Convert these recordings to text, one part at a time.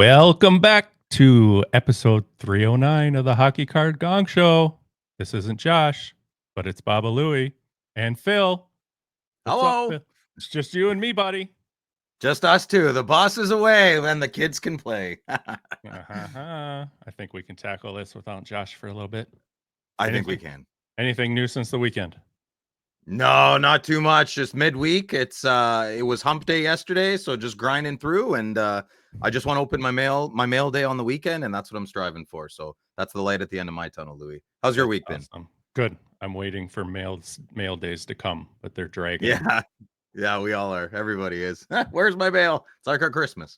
Welcome back to episode 309 of the Hockey Card Gong Show. This isn't Josh, but it's Baba Louie and Phil. What's up, Hello. Phil? It's just you and me, buddy. Just us two. The boss is away, and the kids can play. I think we can tackle this without Josh for a little bit. I think we can. Anything new since the weekend? No, not too much. Just midweek. It was hump day yesterday, so just grinding through, and I just want to open my mail day on the weekend, and that's what I'm striving for. So that's the light at the end of my tunnel, Louis. How's your week been? Good. I'm waiting for mail days to come, but they're dragging. Yeah, we all are. Everybody is. Where's my mail? It's like our Christmas.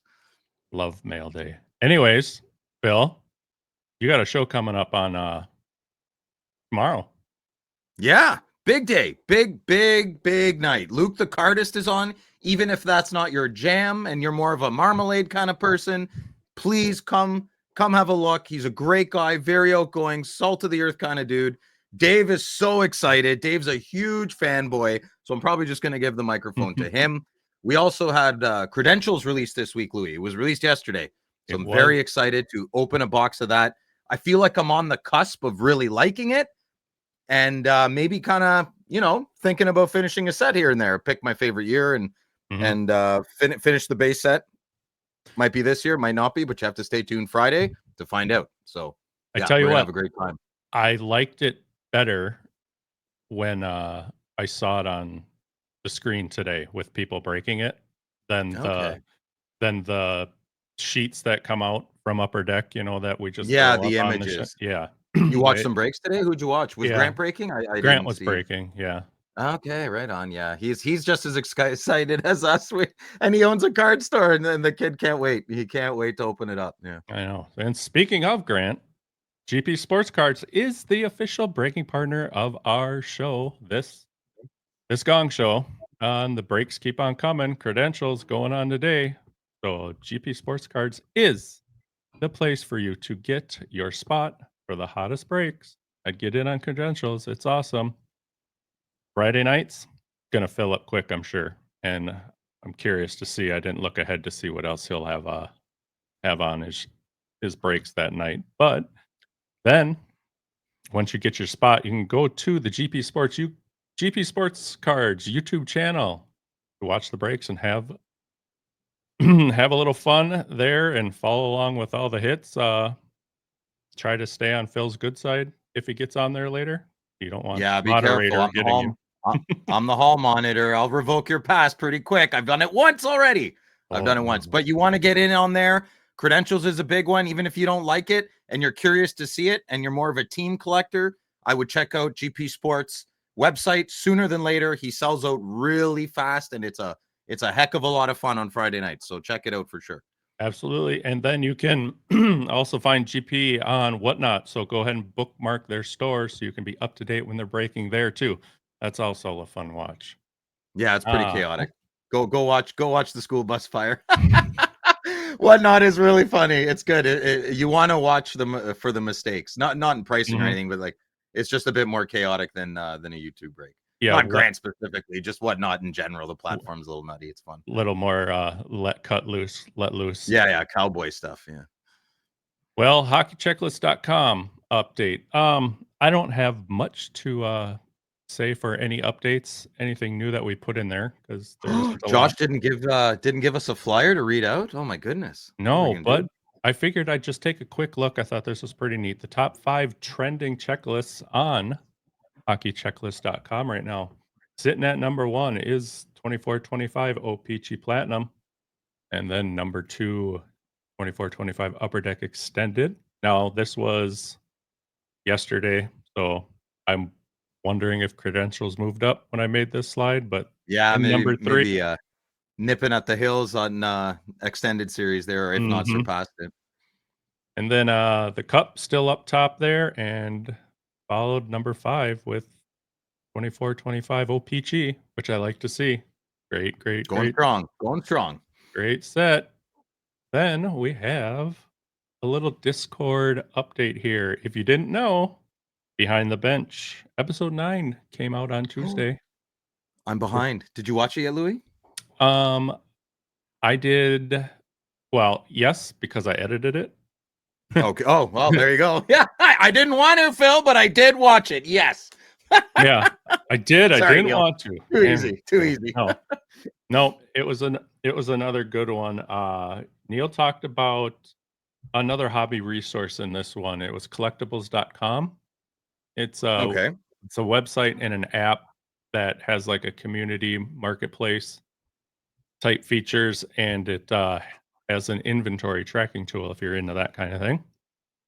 Love mail day. Anyways, Phil, you got a show coming up on tomorrow. Yeah, big day. Big night. Luke the Cardist is on. Even if that's not your jam and you're more of a marmalade kind of person, please come have a look. He's a great guy, very outgoing, salt of the earth kind of dude. Dave is so excited. Dave's a huge fanboy, so I'm probably just going to give the microphone to him. We also had credentials released this week, Louis. It was released yesterday, so I'm very excited to open a box of that. I feel like I'm on the cusp of really liking it, and maybe kind of, thinking about finishing a set here and there. Pick my favorite year and finish the base set. Might be this year, might not be, but you have to stay tuned Friday to find out. So I tell you what, have a great time. I liked it better when I saw it on the screen today with people breaking it than the sheets that come out from Upper Deck, that we just the images. You watched some breaks today? Who'd you watch? Was Grant breaking? I Grant was breaking, yeah. Okay, right on. Yeah, he's just as excited as us. And he owns a card store, and then the kid can't wait. He can't wait to open it up. Yeah, I know. And speaking of Grant, GP Sports Cards is the official breaking partner of our show. This Gong Show. The breaks keep on coming. Credentials going on today. So GP Sports Cards is the place for you to get your spot for the hottest breaks. I'd get in on credentials. It's awesome. Friday nights, gonna fill up quick, I'm sure. And I'm curious to see. I didn't look ahead to see what else he'll have on his breaks that night. But then once you get your spot, you can go to the GP Sports Cards YouTube channel to watch the breaks and have have a little fun there and follow along with all the hits. Try to stay on Phil's good side if he gets on there later. You don't want be careful. I'm the hall monitor. I'll revoke your pass pretty quick. I've done it once already. But you want to get in on there. Credentials is a big one. Even if you don't like it and you're curious to see it and you're more of a team collector, I would check out GP Sports website sooner than later. He sells out really fast, and it's a heck of a lot of fun on Friday nights. So check it out for sure. Absolutely. And then you can also find GP on Whatnot. So go ahead and bookmark their store so you can be up to date when they're breaking there too. That's also a fun watch. Yeah, it's pretty chaotic. Go watch the school bus fire. Whatnot is really funny. It's good. You want to watch them for the mistakes, not in pricing or anything, but like it's just a bit more chaotic than a YouTube break. Yeah, not Grant specifically, just Whatnot in general. The platform's a little nutty. It's fun. A little more let loose. Yeah, cowboy stuff. Yeah. Well, hockeychecklist.com update. I don't have much to say for any updates, anything new that we put in there because Josh didn't give us a flyer to read out. Oh my goodness. No, but I figured I'd just take a quick look. I thought this was pretty neat. The top 5 trending checklists on hockeychecklist.com right now. Sitting at number 1 is 2425 O-Pee-Chee Platinum. And then number 2, 2425 Upper Deck Extended. Now, this was yesterday, so I'm wondering if credentials moved up when I made this slide, but yeah, number 3, maybe nipping at the hills on extended series there, or if not surpassed it. And then the cup still up top there, and followed number 5 with 2425 O-Pee-Chee, which I like to see. Great. Going strong. Great set. Then we have a little Discord update here. If you didn't know, Behind the Bench, episode 9 came out on Tuesday. I'm behind. Did you watch it yet, Louis? I did Well, yes, because I edited it. Okay. Oh, well, there you go. Yeah, I didn't want to, Phil, but I did watch it. Yes. Yeah, I did. I Sorry, didn't Neil. want to. Too Damn easy. it. Too Yeah. easy. No, it was another good one. Neil talked about another hobby resource in this one. It was collectibles.com. It's a Okay. it's a website and an app that has like a community marketplace type features, and it has an inventory tracking tool if you're into that kind of thing.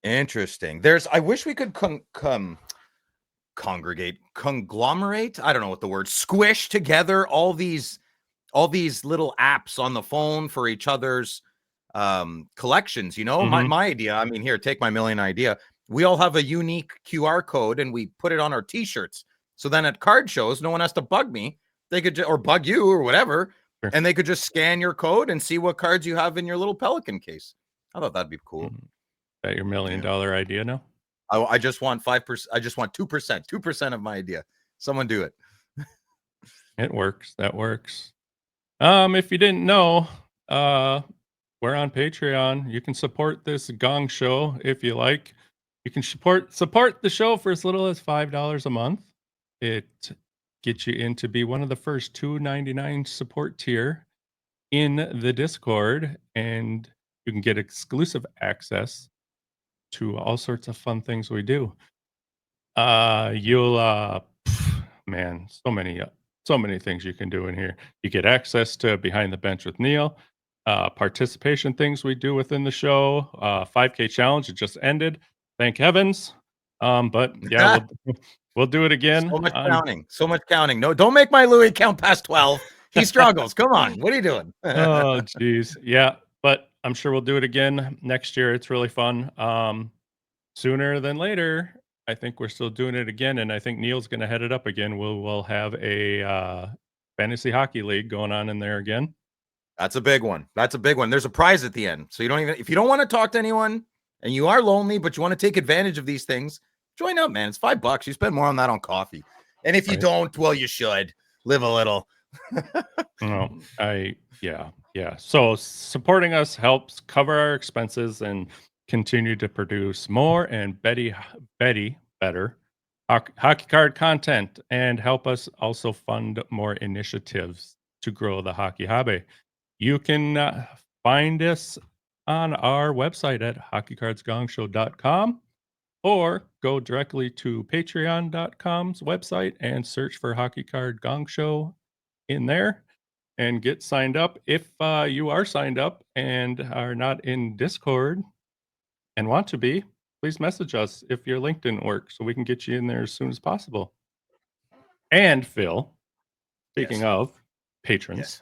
Interesting. I wish we could conglomerate. I don't know what the word, squish together all these little apps on the phone for each other's collections. Mhm. My idea, I mean, here, take my million idea. We all have a unique QR code and we put it on our t-shirts. So then at card shows, no one has to bug me. They could or bug you or whatever, Sure. and they could just scan your code and see what cards you have in your little Pelican case. I thought that'd be cool. Is that your $1 million idea now? I just want 5%. I just want 2%. 2% of my idea. Someone do it. It works. That works. If you didn't know, we're on Patreon. You can support this Gong Show if you like. You can support the show for as little as $5 a month. It gets you in to be one of the first $2.99 support tier in the Discord, and you can get exclusive access to all sorts of fun things we do. You'll man, so many things you can do in here. You get access to Behind the Bench with Neil, participation things we do within the show, 5K challenge, it just ended. Thank heavens. But yeah, we'll do it again. So much counting. So much counting. No, don't make my Louis count past 12. He struggles. Come on. What are you doing? Oh, geez. Yeah, but I'm sure we'll do it again next year. It's really fun. Sooner than later, I think we're still doing it again, and I think Neil's going to head it up again. We'll have a fantasy hockey league going on in there again. That's a big one. That's a big one. There's a prize at the end. So if you don't want to talk to anyone and you are lonely, but you want to take advantage of these things, join up, man. It's $5. You spend more on that on coffee. And if you don't, well, you should live a little. No, yeah. So supporting us helps cover our expenses and continue to produce more and better hockey card content, and help us also fund more initiatives to grow the hockey hobby. You can find us on our website at hockeycardsgongshow.com, or go directly to patreon.com's website and search for Hockey Card Gong Show in there and get signed up. If you are signed up and are not in Discord and want to be, please message us if your link didn't work so we can get you in there as soon as possible. And Phil, speaking of patrons,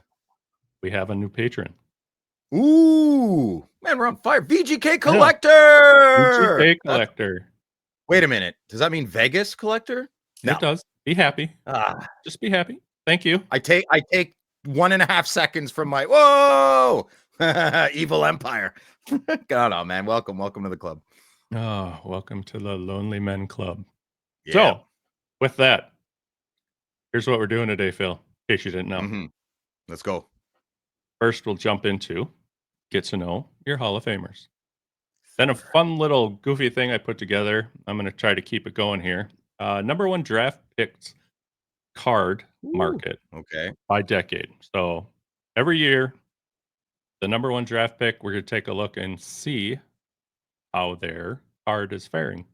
we have a new patron. Ooh, man, we're on fire. VGK Collector. VGK Collector. Wait a minute. Does that mean Vegas Collector? No. It does. Be happy. Just be happy. Thank you. I take 1.5 seconds from my whoa evil empire. God, oh man, welcome to the club. Oh, welcome to the Lonely Men Club. Yeah. So, with that, here's what we're doing today, Phil, in case you didn't know. Mm-hmm. Let's go. First, we'll jump into get to know your Hall of Famers. Then a fun little goofy thing I put together. I'm going to try to keep it going here. Number one draft picked card market. Okay. By decade. So every year, the number one draft pick, we're going to take a look and see how their card is faring.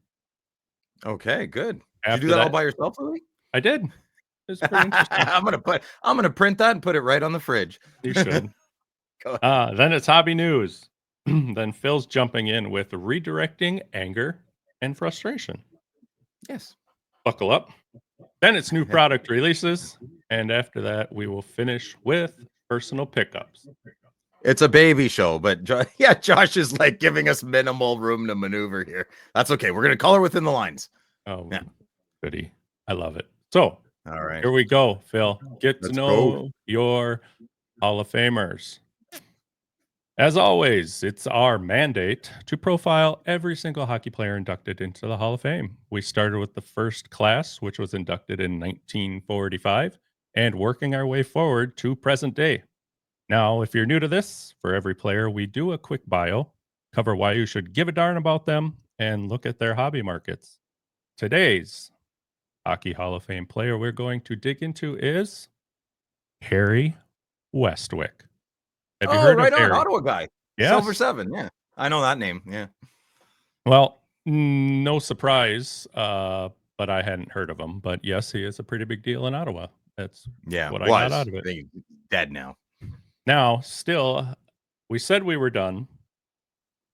Okay, good. Did you do that all by yourself, Louis? I did. It's pretty interesting. I'm gonna print that and put it right on the fridge. You should. Then it's hobby news. Then Phil's jumping in with redirecting anger and frustration. Yes. Buckle up. Then it's new product releases. And after that, we will finish with personal pickups. It's a baby show, but Josh is like giving us minimal room to maneuver here. That's okay. We're going to color within the lines. Oh, yeah. Goody. I love it. So, all right, here we go, Phil. Let's know your Hall of Famers. As always, it's our mandate to profile every single hockey player inducted into the Hall of Fame. We started with the first class, which was inducted in 1945, and working our way forward to present day. Now, if you're new to this, for every player, we do a quick bio, cover why you should give a darn about them, and look at their hobby markets. Today's Hockey Hall of Fame player we're going to dig into is Harry Westwick. Have you Oh, heard of right on. Harry? Ottawa guy. Silver Yes. 7. Yeah. I know that name. Yeah. Well, no surprise, but I hadn't heard of him. But yes, he is a pretty big deal in Ottawa. That's Yeah. what I got out Was. of it. I think he's dead now. Now, still, we said we were done,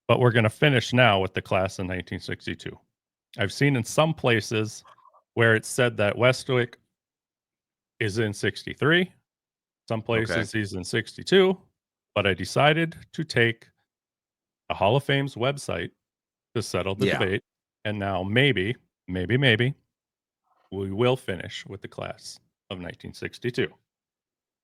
but we're going to finish now with the class in 1962. I've seen in some places where it said that Westwick is in 63. Some places he's in 62. But I decided to take the Hall of Fame's website to settle the Yeah. debate. And now maybe, we will finish with the class of 1962.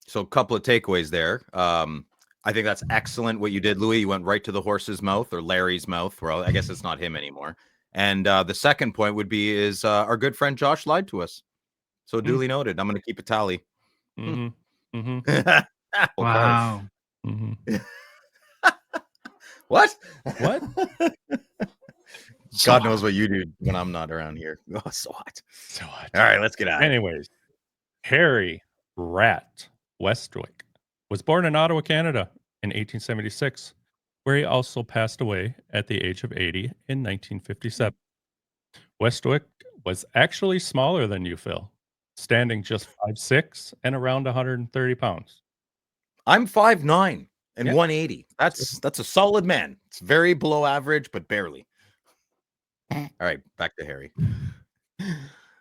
So a couple of takeaways there. I think that's excellent what you did, Louis. You went right to the horse's mouth, or Larry's mouth. Well, I guess it's not him anymore. And the second point would be is our good friend Josh lied to us. So duly noted. I'm going to keep a tally. Mm-hmm. Mm-hmm. Wow. Mm-hmm. What? What? God knows what you do when I'm not around here. Oh, so hot. So what? All right, let's get out. Anyways, Harry Rat Westwick was born in Ottawa, Canada in 1876, where he also passed away at the age of 80 in 1957. Westwick was actually smaller than you, Phil, standing just 5'6" and around 130 pounds. I'm 5'9" and Yeah. 180. That's a solid man. It's very below average, but barely. All right, back to Harry.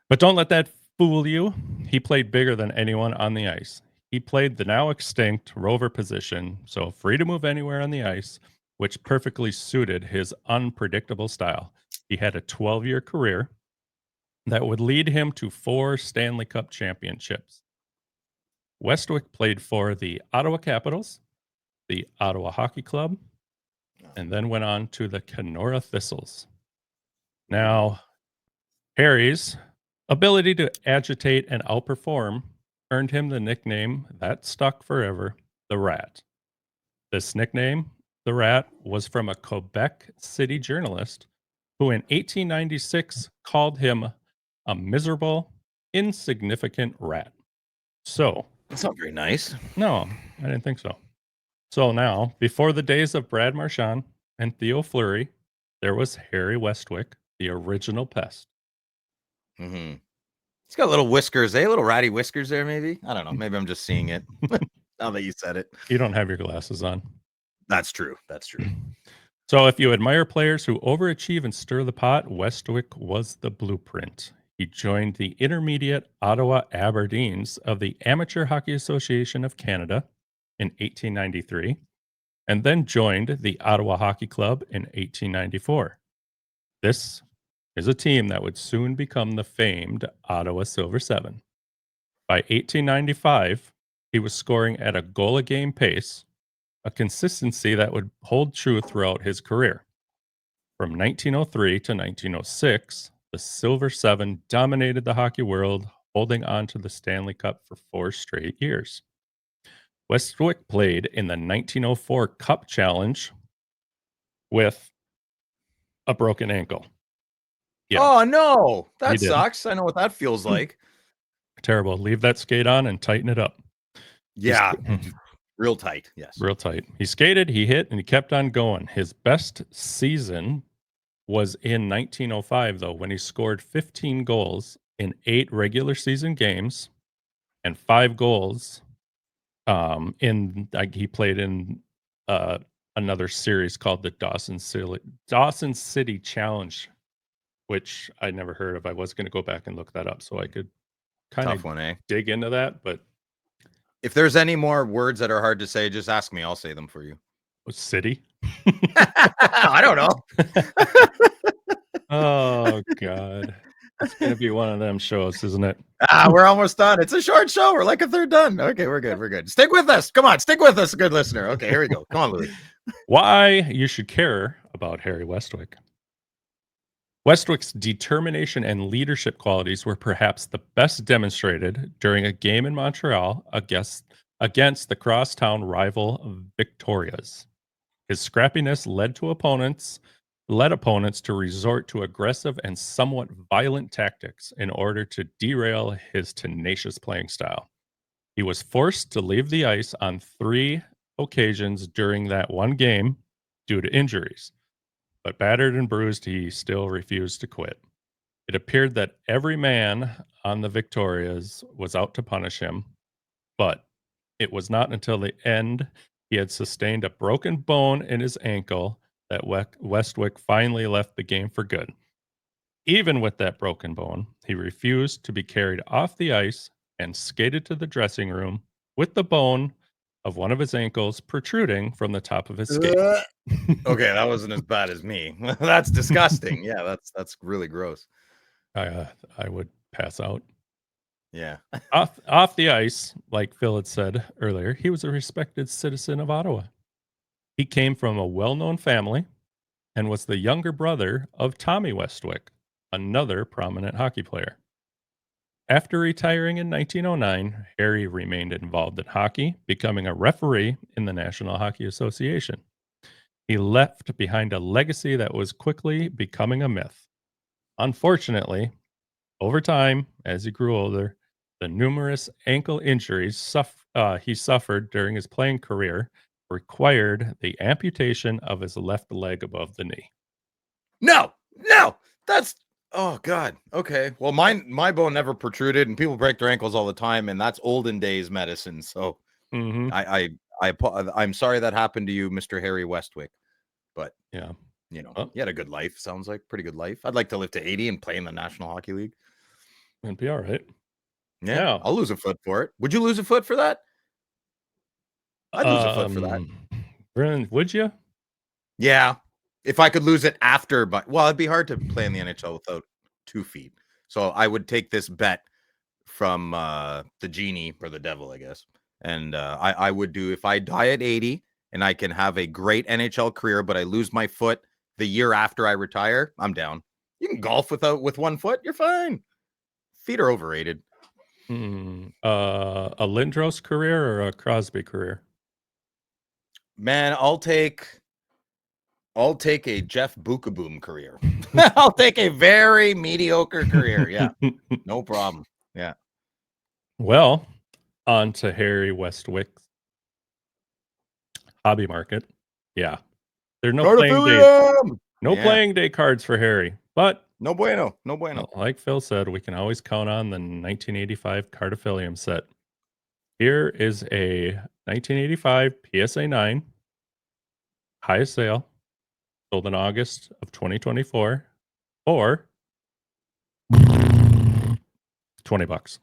But don't let that fool you. He played bigger than anyone on the ice. He played the now extinct rover position, so free to move anywhere on the ice, which perfectly suited his unpredictable style. He had a 12-year career that would lead him to 4 Stanley Cup championships. Westwick played for the Ottawa Capitals, the Ottawa Hockey Club, and then went on to the Kenora Thistles. Now, Harry's ability to agitate and outperform earned him the nickname that stuck forever, the Rat. This nickname, the Rat, was from a Quebec City journalist who in 1896 called him a miserable, insignificant rat. So, That's not very nice. no, I didn't think so. So now, before the days of Brad Marchand and Theo Fleury, there was Harry Westwick, the original pest. Mm-hmm. He's got little whiskers, little ratty whiskers there, maybe. I don't know. Maybe I'm just seeing it now that you said it. You don't have your glasses on. That's true. That's true. So if you admire players who overachieve and stir the pot, Westwick was the blueprint. He joined the intermediate Ottawa Aberdeens of the Amateur Hockey Association of Canada in 1893, and then joined the Ottawa Hockey Club in 1894. This is a team that would soon become the famed Ottawa Silver Seven. By 1895, he was scoring at a goal a game pace, a consistency that would hold true throughout his career. From 1903 to 1906, the Silver Seven dominated the hockey world, holding on to the Stanley Cup for 4 straight years. Westwick played in the 1904 Cup Challenge with a broken ankle. Yeah. Oh, no. That He did. sucks. I know what that feels like. Terrible. Leave that skate on and tighten it up. Yeah. Real tight. Yes. Real tight. He skated, he hit, and he kept on going. His best season was in 1905, though, when he scored 15 goals in 8 regular season games and 5 goals. He played in another series called the Dawson City Challenge, which I never heard of. I was going to go back and look that up so I could kind Tough of one, eh? dig into that. But if there's any more words that are hard to say, just ask me. I'll say them for you. City? I don't know. Oh, God. It's going to be one of them shows, isn't it? We're almost done. It's a short show. We're like a third done. Okay, we're good. We're good. Stick with us. Come on, stick with us, good listener. Okay, here we go. Come on, Louis. Why you should care about Harry Westwick. Westwick's determination and leadership qualities were perhaps the best demonstrated during a game in Montreal against against the crosstown rival Victorias. His scrappiness led opponents to resort to aggressive and somewhat violent tactics in order to derail his tenacious playing style. He was forced to leave the ice on 3 occasions during that one game due to injuries, but battered and bruised, he still refused to quit. It appeared that every man on the Victorias was out to punish him, but it was not until the end he had sustained a broken bone in his ankle that Westwick finally left the game for good. Even with that broken bone, he refused to be carried off the ice and skated to the dressing room with the bone of one of his ankles protruding from the top of his skate. Okay, that wasn't as bad as me. That's disgusting. Yeah, that's really gross. I would pass out. Yeah. Off the ice, like Phil had said earlier, he was a respected citizen of Ottawa. He came from a well-known family and was the younger brother of Tommy Westwick, another prominent hockey player. After retiring in 1909, Harry remained involved in hockey, becoming a referee in the National Hockey Association. He left behind a legacy that was quickly becoming a myth. Unfortunately, over time, as he grew older, the numerous ankle injuries he suffered during his playing career required the amputation of his left leg above the knee. No, that's oh god. Okay. Well, my bone never protruded, and people break their ankles all the time, and that's olden days medicine. So Mm-hmm. I'm sorry that happened to you, Mr. Harry Westwick. But Yeah. he had a good life. Sounds like pretty good life. I'd like to live to 80 and play in the National Hockey League. It'd be all right. Yeah, Yeah. I'll lose a foot for it. Would you lose a foot for that? I'd lose a foot for that. Brennan, would you? Yeah. If I could lose it after, but well, it'd be hard to play in the NHL without 2 feet. So I would take this bet from the genie or the devil, I guess. And I would do if I die at 80 and I can have a great NHL career, but I lose my foot the year after I retire, I'm down. You can golf with 1 foot, you're fine. Feet are overrated. A Lindros career or a Crosby career? Man, I'll take a Jeff Bookaboom career. I'll take a very mediocre career. Yeah, no problem. Yeah. Well, on to Harry Westwick's hobby market. Yeah. There are no playing day, no playing day cards for Harry, but no bueno. No bueno. like Phil said, we can always count on the 1985 Cardophilium set. Here is a 1985 PSA 9, highest sale, sold in August of 2024 for $20.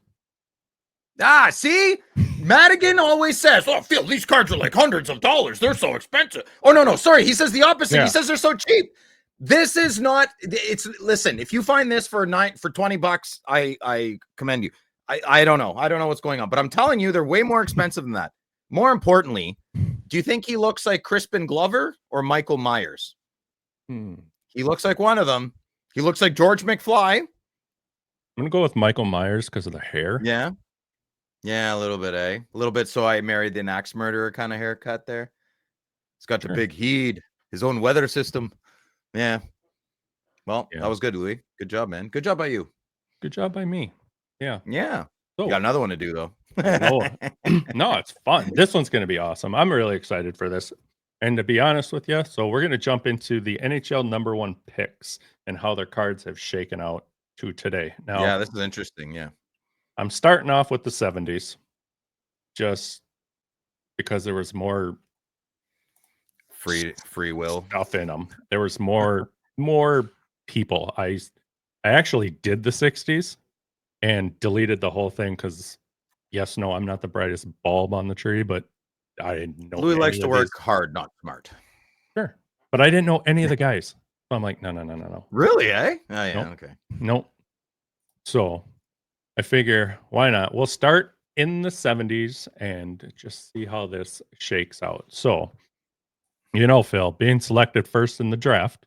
Ah, see? Madigan always says, "Oh, Phil, these cards are like hundreds of dollars. They're so expensive." Oh, no. Sorry. He says the opposite. Yeah. He says they're so cheap. This is not, listen, if you find this for $20, I commend you. I don't know. I don't know what's going on, but I'm telling you, they're way more expensive than that. More importantly, do you think he looks like Crispin Glover or Michael Myers? He looks like one of them. He looks like George McFly. I'm going to go with Michael Myers because of the hair. Yeah. Yeah, a little bit, eh? A little bit. So I married the axe murderer kind of haircut there. He's got the big heat, his own weather system. Yeah. Well, that was good, Louis. Good job, man. Good job by you. Good job by me. Yeah. Yeah. So, you got another one to do, though. No, it's fun. This one's going to be awesome. I'm really excited for this. And to be honest with you, so we're going to jump into the NHL number 1 picks and how their cards have shaken out to today. Now, yeah, this is interesting. Yeah. I'm starting off with the 70s just because there was more free will stuff in them. There was more people. I actually did the 60s and deleted the whole thing because I'm not the brightest bulb on the tree, but I didn't know. Louis likes to work hard, not smart. Sure. But I didn't know any of the guys. So I'm like, no. Really, eh? Oh, yeah, nope. Okay. Nope. So I figure, why not? We'll start in the 70s and just see how this shakes out. So, Phil, being selected first in the draft,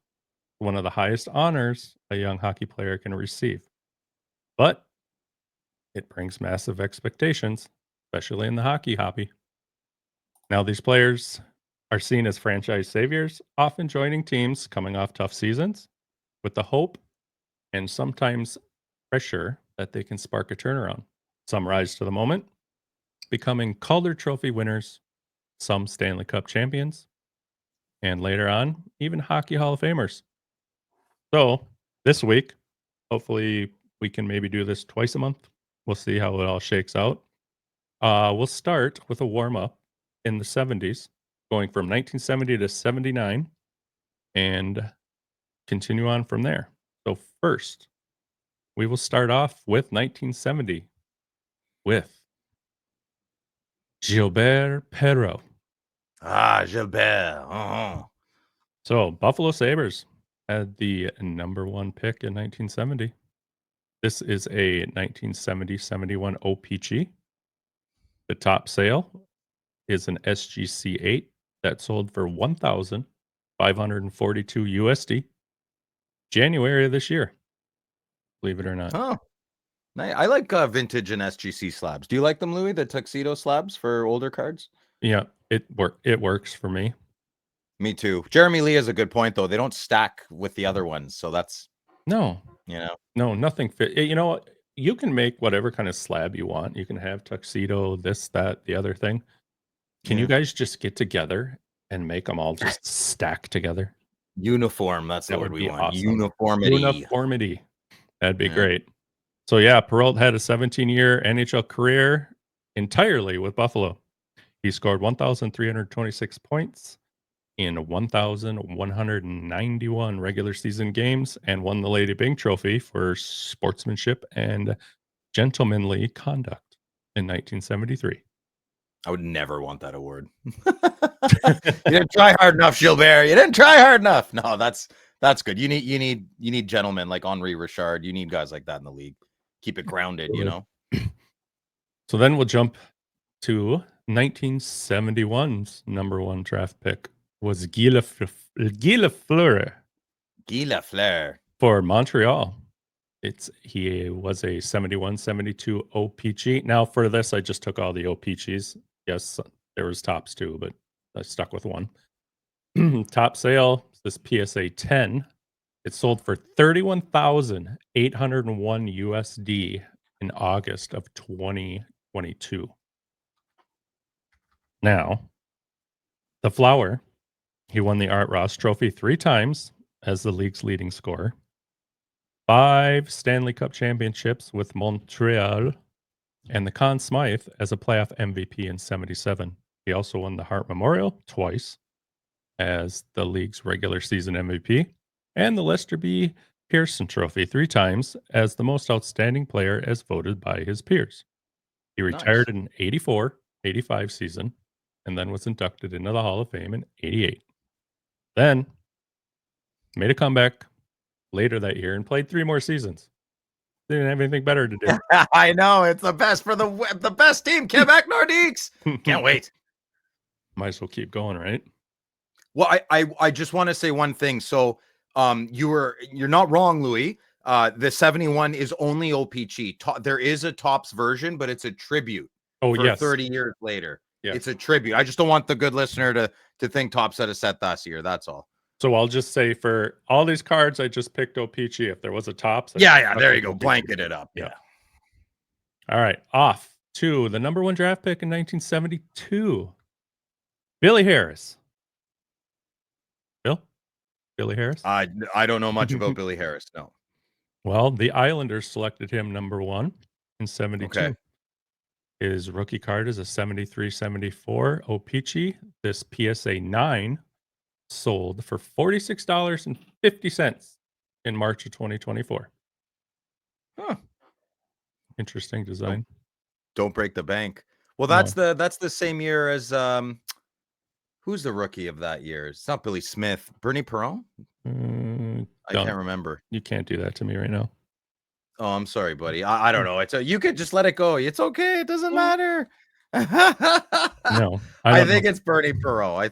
one of the highest honors a young hockey player can receive. But it brings massive expectations, especially in the hockey hobby. Now, these players are seen as franchise saviors, often joining teams coming off tough seasons with the hope and sometimes pressure that they can spark a turnaround. Some rise to the moment, becoming Calder Trophy winners, some Stanley Cup champions, and later on, even Hockey Hall of Famers. So, this week, hopefully, we can maybe do this twice a month. We'll see how it all shakes out. We'll start with a warm up in the 70s, going from 1970 to 79, and continue on from there. So, first, we will start off with 1970 with Gilbert Perreault. Gilbert. Uh-huh. So, Buffalo Sabres had the number one pick in 1970. This is a 1970-71 O-Pee-Chee. The top sale is an SGC8 that sold for $1,542 USD January of this year. Believe it or not. Oh, I like vintage and SGC slabs. Do you like them, Louis? The tuxedo slabs for older cards? Yeah, it works for me. Me too. Jeremy Lee has a good point, though. They don't stack with the other ones, so that's No, nothing fit. You know what? You can make whatever kind of slab you want. You can have tuxedo, this, that, the other thing. Can you guys just get together and make them all just stack together? Uniform. That's the That word would we be want. awesome. Uniformity. Uniformity. That'd be great. So yeah, Perreault had a 17-year NHL career entirely with Buffalo. He scored 1,326 points in 1,191 regular season games and won the Lady Byng Trophy for sportsmanship and gentlemanly conduct in 1973. I would never want that award. You didn't try hard enough, Gilbert. You didn't try hard enough. No, that's good. You need gentlemen like Henri Richard. You need guys like that in the league. Keep it grounded, you know. So then we'll jump to 1971's number one draft pick was Guy Lafleur for Montreal. He was a 71-72 O-Pee-Chee. Now for this, I just took all the O-Pee-Chees. Yes, there was tops too, but I stuck with one. Top sale, this PSA 10. It sold for $31,801 USD in August of 2022. Now, the Flower, he won the Art Ross Trophy 3 times as the league's leading scorer, 5 Stanley Cup championships with Montreal, and the Conn Smythe as a playoff MVP in 77. He also won the Hart Memorial twice as the league's regular season MVP, and the Lester B. Pearson Trophy 3 times as the most outstanding player as voted by his peers. He retired in 84-85 season and then was inducted into the Hall of Fame in 88. Then made a comeback later that year and played 3 more seasons. Didn't have anything better to do. I know, it's the best for the best team, Quebec Nordiques. Can't wait. Might as well keep going, right? Well, I just want to say one thing. So you're not wrong, Louis. The 71 is only O-Pee-Chee. There is a Tops version, but it's a tribute. Oh, for yes. 30 years later. Yes. It's a tribute. I just don't want the good listener to think Tops had a set this year. That's all. So I'll just say for all these cards, I just picked O-Pee-Chee. If there was a Tops. There you go. Blanket it up. Yeah. All right. Off to the number one draft pick in 1972. Billy Harris. Billy Harris? I don't know much about Billy Harris. No. Well, the Islanders selected him number one in 72. Okay. His rookie card is a 73-74 O-Pee-Chee. This PSA 9 sold for $46.50 in March of 2024. Huh. Interesting design. Don't break the bank. Well, that's the same year as who's the rookie of that year? It's not Billy Smith. Bernie Perron? I can't remember. You can't do that to me right now. Oh, I'm sorry, buddy. I don't know. You could just let it go. It's okay. It doesn't matter. No, I think it's Bernie Perreault.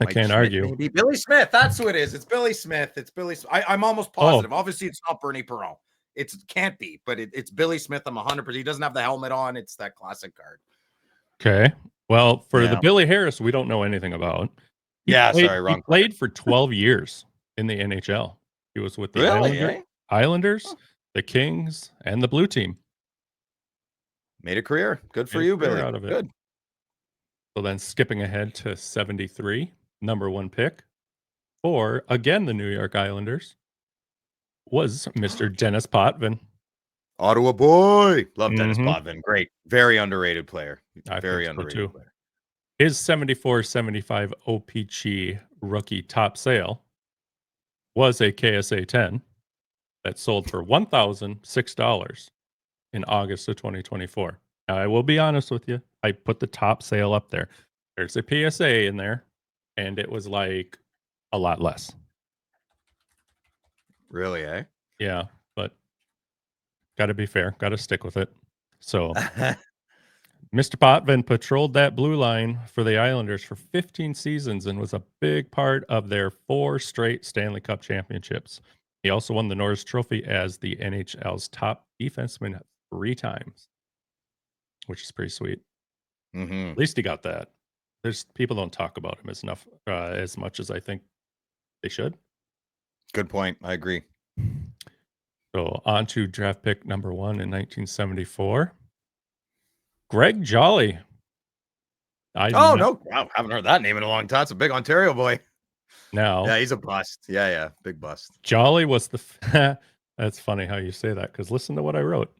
I can't argue. Maybe Billy Smith. That's who it is. It's Billy Smith. I'm almost positive. Obviously, it's not Bernie Perreault. It can't be, but it's Billy Smith. I'm 100%. He doesn't have the helmet on. It's that classic card. Okay. Well, for the Yeah. Billy Harris, we don't know anything about. Yeah, sorry, He wrong player. played for 12 years in the NHL. He was with the Really, eh? Islanders, Huh. the Kings, and the Blue Team. Made a career. Good for Made a you, career Billy. out of it. Good. So then skipping ahead to 73, number 1 pick for, again, the New York Islanders was Mr. Dennis Potvin. Ottawa boy. Love Dennis Mhm. Potvin. Great. Very underrated player. I think Very so underrated too. player. His 74-75 O-Pee-Chee rookie top sale was a KSA 10 that sold for $1,006 in August of 2024. Now, I will be honest with you. I put the top sale up there. There's a PSA in there, and it was like a lot less. Really, eh? Yeah, but got to be fair. Got to stick with it. So Mr. Potvin patrolled that blue line for the Islanders for 15 seasons and was a big part of their 4 straight Stanley Cup championships. He also won the Norris Trophy as the NHL's top defenseman 3 times, which is pretty sweet. Mm-hmm. At least he got that. There's people don't talk about him as much as I think they should. Good point. I agree. So on to draft pick number 1 in 1974. Greg Jolly. Oh, no. Wow. Haven't heard that name in a long time. It's a big Ontario boy. Now Yeah, he's a bust. Yeah. Big bust. Jolly was the that's funny how you say that, because listen to what I wrote.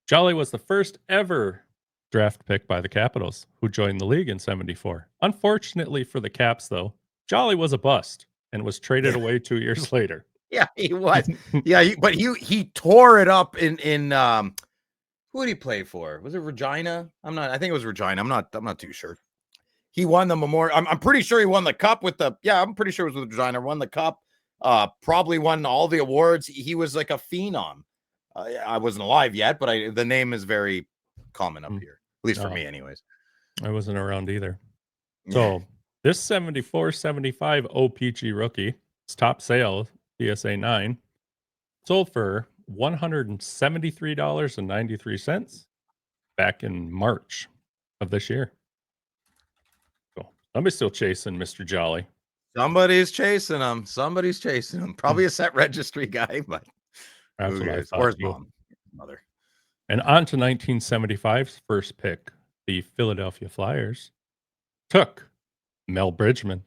Jolly was the first ever draft pick by the Capitals, who joined the league in 74. Unfortunately for the Caps, though, Jolly was a bust and was traded away 2 years later. Yeah, he was. Yeah, but he tore it up in who did he play for? Was it Regina? I think it was Regina. I'm not too sure. He won the Memorial. I'm pretty sure he won the cup with the. Yeah, I'm pretty sure it was with Regina. Won the cup. Probably won all the awards. He was like a phenom. I wasn't alive yet, but the name is very common up here, at least for No, me, anyways. I wasn't around either. So this 74-75 O-Pee-Chee rookie, its top sale, PSA 9, sold for $173.93 back in March of this year. So somebody's still chasing Mr. Jolly. Somebody's chasing him. Somebody's chasing him. Probably a set registry guy, but That's what I thought. Or his Too. mom, mother. And on to 1975's first pick, the Philadelphia Flyers took Mel Bridgman.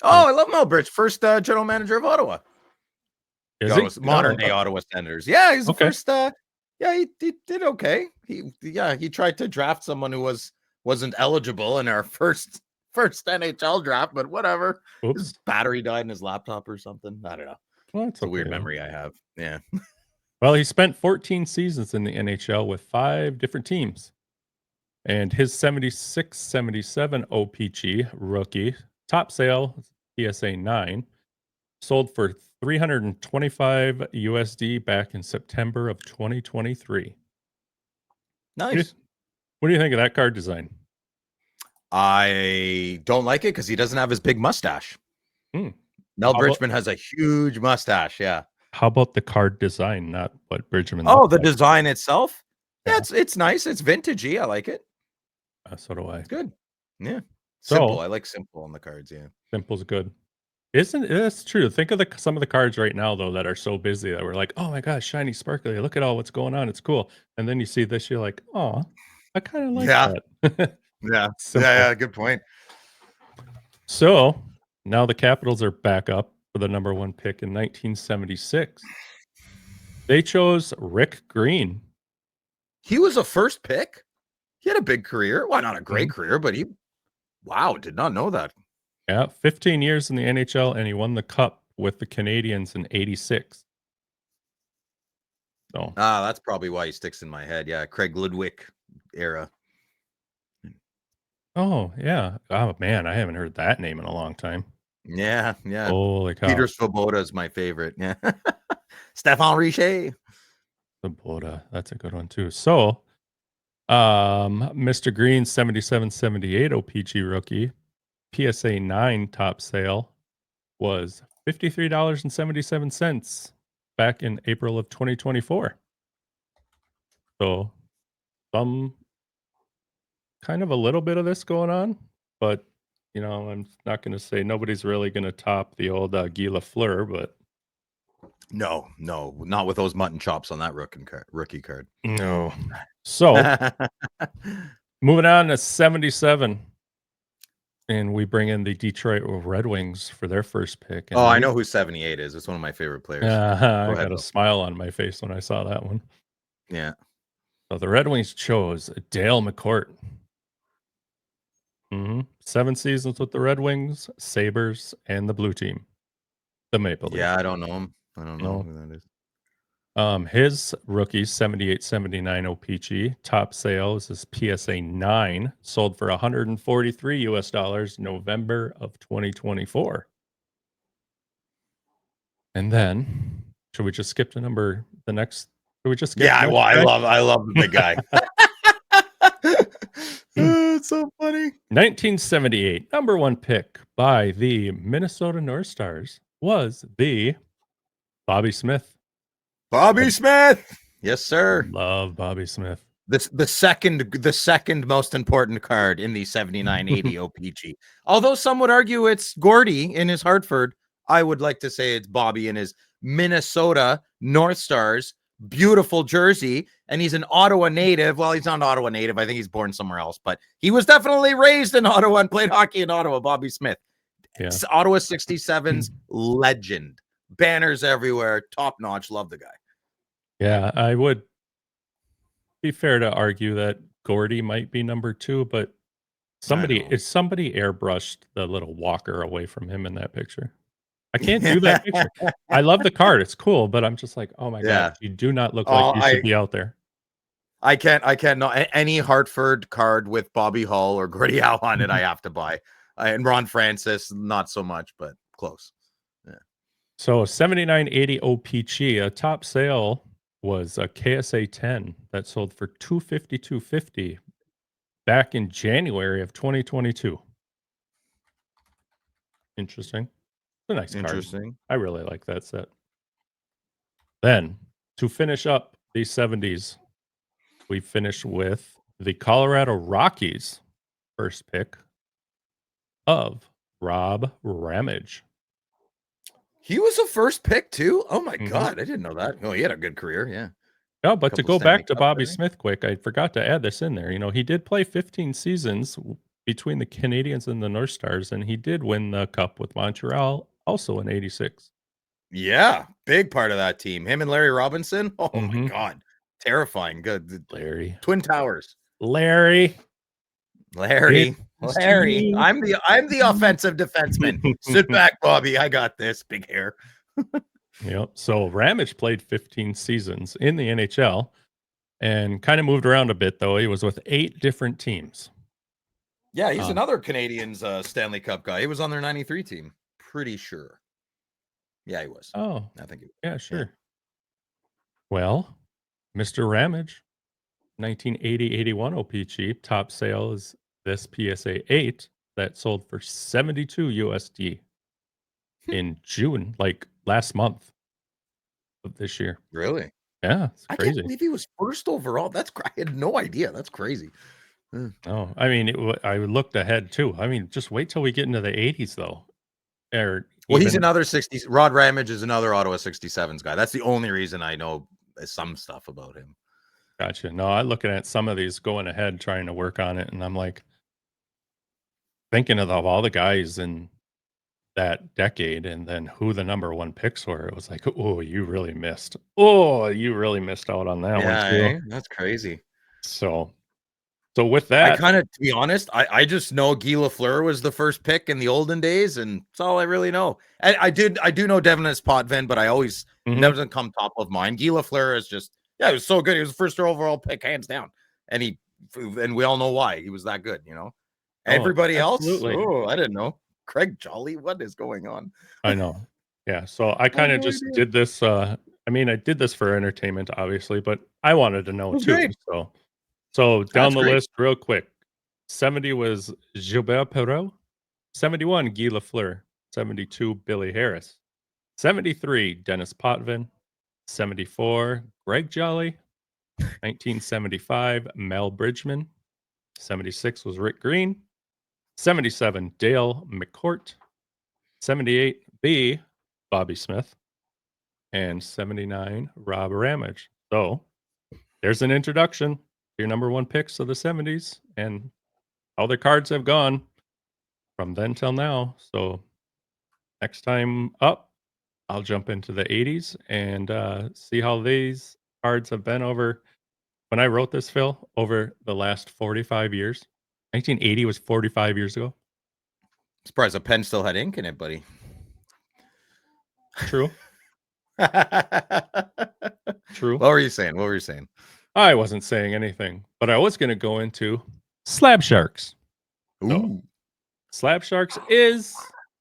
Oh, I love Mel Bridge, first general manager of Ottawa. Is he? Modern day Ottawa Senators. Yeah, he's the Okay. first. Yeah, he did okay. He tried to draft someone who wasn't eligible in our first NHL draft, but whatever. Oops. His battery died in his laptop or something. I don't know. Well, It's a weird memory I have. Yeah. Well, he spent 14 seasons in the NHL with 5 different teams. And his 76-77 O-Pee-Chee rookie top sale, PSA 9, sold for $325 USD back in September of 2023. Nice. What do you think of that card design? I don't like it because he doesn't have his big mustache. Mel Bridgman has a huge mustache. Yeah. How about the card design, not what Bridgman Oh, looks the like? design itself? Yeah. Yeah, it's nice. It's vintagey. I like it. So do I. It's good. Yeah. So- Simple. I like simple on the cards. Yeah. Simple's good. It's true. Think of some of the cards right now, though, that are so busy that we're like, oh my gosh, shiny, sparkly. Look at all what's going on. It's cool. And then you see this, you're like, oh, I kind of like that. Yeah. Simple. Yeah. Good point. So now the Capitals are back up for the number 1 pick in 1976. They chose Rick Green. He was a first pick. He had a big career. Well, not a great career, but wow, did not know that. Yeah, 15 years in the NHL, and he won the cup with the Canadiens in 86. So that's probably why he sticks in my head. Yeah, Craig Ludwig era. oh yeah. Oh man, I haven't heard that name in a long time. Yeah. Holy cow. Peter Svoboda is my favorite. Yeah. Stéphane Richer. Svoboda, that's a good one too. So Mr. Green's 77-78 O-Pee-Chee rookie PSA 9 top sale was $53.77 back in April of 2024. So some kind of a little bit of this going on, but I'm not going to say nobody's really going to top the old Guy Lafleur, but No, not with those mutton chops on that rookie card. no. So moving on to 77, and we bring in the Detroit Red Wings for their first pick. And I know who 78 is. It's one of my favorite players. I ahead, got a Bill. smile on my face when I saw that one. Yeah. So the Red Wings chose Dale McCourt. 7 seasons with the Red Wings, Sabres, and the Blue Team, the Maple Leafs. Yeah, I don't know him. I don't know No. who that is. His rookie 78-79 O-Pee-Chee top sales is PSA 9, sold for $143 November of 2024. And then, should we just skip to the next? Should we just skip? Yeah, I love the big guy. It's so funny. 1978, number 1 pick by the Minnesota North Stars was the Bobby Smith. Bobby Smith. Yes, sir. Love Bobby Smith. The second most important card in the 79-80 O-Pee-Chee. Although some would argue it's Gordy in his Hartford, I would like to say it's Bobby in his Minnesota North Stars. Beautiful jersey, and he's an Ottawa native. Well, he's not an Ottawa native. I think he's born somewhere else, but he was definitely raised in Ottawa and played hockey in Ottawa. Bobby Smith. Yeah. Ottawa 67's legend. Banners everywhere. Top notch. Love the guy. Yeah, I would be fair to argue that Gordy might be number 2, but somebody airbrushed the little walker away from him in that picture. I can't do that picture. I love the card. It's cool, but I'm just like, oh my God, you do not look like you should be out there. I can't not any Hartford card with Bobby Hull or Gordy Howe on it. I have to buy. And Ron Francis, not so much, but close. Yeah. So 79-80 O-Pee-Chee, a top sale was a KSA 10 that sold for $252.50 back in January of 2022. Interesting. It's a nice card. I really like that set. Then, to finish up the 70s, we finish with the Colorado Rockies first pick of Rob Ramage. He was a first pick too? Oh my God, I didn't know that. Oh, he had a good career, yeah. No, but to go back to Bobby Smith quick, I forgot to add this in there. He did play 15 seasons between the Canadiens and the North Stars, and he did win the Cup with Montreal, also in 86. Yeah, big part of that team. Him and Larry Robinson. Oh my God, terrifying. Good. Larry. Twin Towers. Larry. I'm the offensive defenseman. Sit back, Bobby. I got this. Big hair. Yep. So Ramage played 15 seasons in the NHL and kind of moved around a bit, though. He was with 8 different teams. Yeah, he's another Canadiens Stanley Cup guy. He was on their 93 team. Pretty sure. Yeah, he was. Oh, I think. Yeah, sure. Yeah. Well, Mr. Ramage, 1980-81 O-Pee-Chee, top sale is this PSA 8 that sold for $72 USD in June, like last month of this year. Really? Yeah, it's crazy. I can't believe he was first overall. I had no idea. That's crazy. No, I mean, I looked ahead too. I mean, just wait till we get into the 80s, though. He's another 60s. Rod Ramage is another Ottawa 67s guy. That's the only reason I know some stuff about him. Gotcha. No, I'm looking at some of these going ahead, trying to work on it, and I'm like thinking of all the guys in that decade, and then who the number 1 picks were. It was like, oh, you really missed. Oh, you really missed out on that one too. That's crazy. So with that, I kind of, to be honest, I just know Guy Lafleur was the first pick in the olden days, and that's all I really know. I do know Devin Potvin, but I always doesn't come top of mind. Guy Lafleur is just, he was so good. He was the first overall pick, hands down, and we all know why he was that good. Everybody else, I didn't know. Craig Jolly, what is going on? I know. Yeah, so I kind of just did this. I did this for entertainment, obviously, but I wanted to know too. Great. So down the list real quick. 70 was Gilbert Perreault. 71, Guy Lafleur. 72, Billy Harris. 73, Dennis Potvin. 74, Greg Jolly. 1975, Mel Bridgman. 76 was Rick Green. 77, Dale McCourt. 78, B, Bobby Smith. And 79, Rob Ramage. So there's an introduction to your number one picks of the 70s and how their cards have gone from then till now. So next time up, I'll jump into the 80s and see how these cards have been over. When I wrote this, Phil, over the last 45 years, 1980 was 45 years ago. Surprised the pen still had ink in it, buddy. True. True. What were you saying? What were you saying? I wasn't saying anything, but I was going to go into Slab Sharks. Ooh. So, Slab Sharks is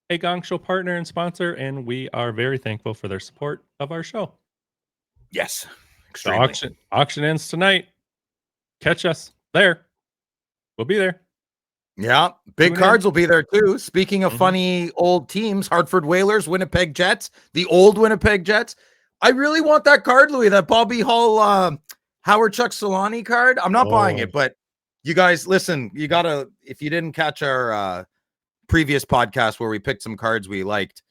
a Gongshow partner and sponsor, and we are very thankful for their support of our show. Yes. The Extremely. auction ends tonight. Catch us there. We'll be there. Yeah, big Tune cards in. will be there too. Speaking of funny old teams, Hartford Whalers, Winnipeg Jets, the old Winnipeg Jets. I really want that card, Louis, that Bobby Hull Howard Chuck Solani card. I'm not buying it, but you guys, listen, you gotta, if you didn't catch our previous podcast where we picked some cards we liked,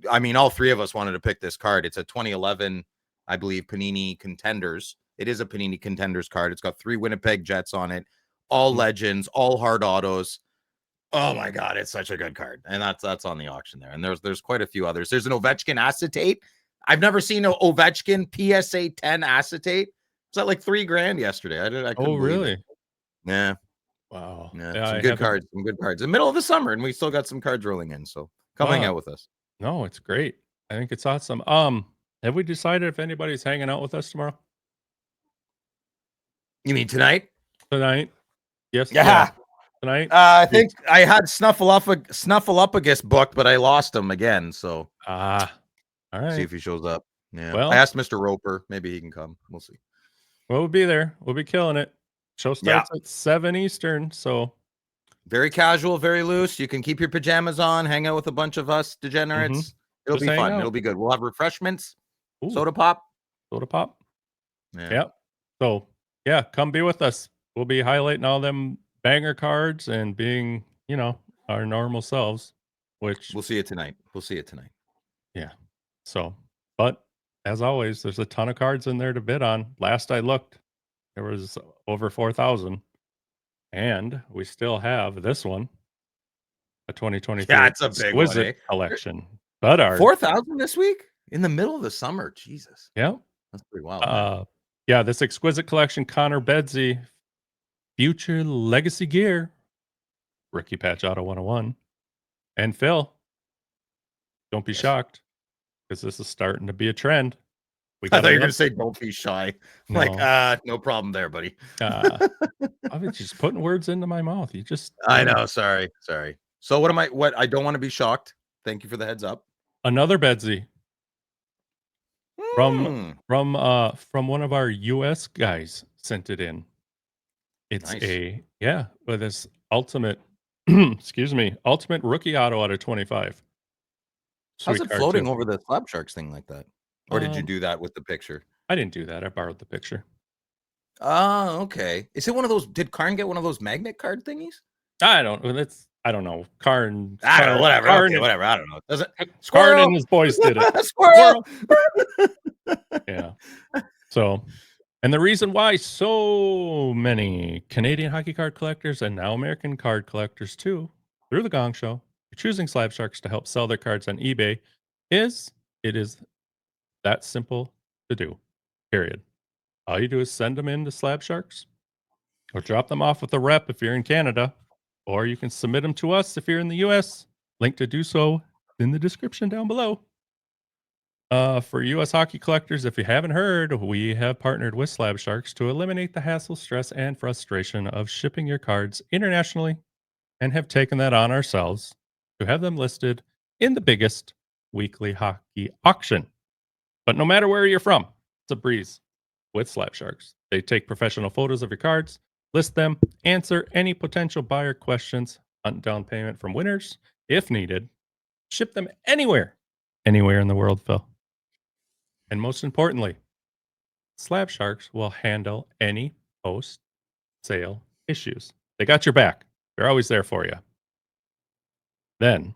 I mean, all three of us wanted to pick this card. It's a 2011, I believe, Panini Contenders. It is a Panini Contenders card. It's got 3 Winnipeg Jets on it. All legends, all hard autos. Oh my God, it's such a good card. And that's on the auction there. And there's quite a few others. There's an Ovechkin acetate. I've never seen an Ovechkin PSA 10 acetate. It's at like $3,000 yesterday. I couldn't believe really? it. Yeah. Wow. Yeah. Some good cards. Some good cards. In the middle of the summer, and we still got some cards rolling in. So come hang out with us. No, it's great. I think it's awesome. Have we decided if anybody's hanging out with us tomorrow? You mean tonight? Tonight? Yes. Yeah. Tonight? I think I had Snuffleupagus booked, but I lost him again. So all right. see if he shows up. Yeah. Well, I asked Mr. Roper. Maybe he can come. We'll see. We'll be there. We'll be killing it. Show starts at 7 Eastern. So very casual, very loose. You can keep your pajamas on, hang out with a bunch of us degenerates. It'll be fun. It'll be good. We'll have refreshments. Ooh. Soda pop. Yeah. So yeah, come be with us. We'll be highlighting all them banger cards and being, our normal selves, which we'll see you tonight. Yeah. So, but as always, there's a ton of cards in there to bid on. Last I looked, there was over 4,000, and we still have this one, a 2023 it's a big one, collection. But our 4,000 this week in the middle of the summer. Jesus. Yeah. That's pretty wild. Yeah, this exquisite collection, Connor Bedsy, Future Legacy Gear, Rookie Patch Auto 101. And Phil, don't be shocked, because this is starting to be a trend. I thought you were going to say don't be shy. No. Like, no problem there, buddy. I was just putting words into my mouth. I know. Sorry. So what I don't want to be shocked. Thank you for the heads up. Another Bedsy. From one of our US guys sent it in. It's nice. With this ultimate ultimate rookie auto out of 25. How's it floating over the Slab Sharks thing like that? Or did you do that with the picture? I didn't do that. I borrowed the picture. Oh, okay. Is it one of those? Did Karn get one of those magnet card thingies? I don't know. Karn. I don't know. Whatever. Whatever. I don't know. Does it? Karn and his boys did it. Squirrel. Yeah. So, and the reason why so many Canadian hockey card collectors and now American card collectors too, through the Gong Show, are choosing Slab Sharks to help sell their cards on eBay is that simple to do. Period. All you do is send them in to Slab Sharks or drop them off with a rep if you're in Canada, or you can submit them to us if you're in the US. Link to do so in the description down below. For US hockey collectors, if you haven't heard, we have partnered with Slab Sharks to eliminate the hassle, stress, and frustration of shipping your cards internationally, and have taken that on ourselves to have them listed in the biggest weekly hockey auction. But no matter where you're from, it's a breeze with Slab Sharks. They take professional photos of your cards, list them, answer any potential buyer questions, hunt down payment from winners if needed, ship them anywhere in the world, Phil. And most importantly, Slab Sharks will handle any post-sale issues. They got your back. They're always there for you. Then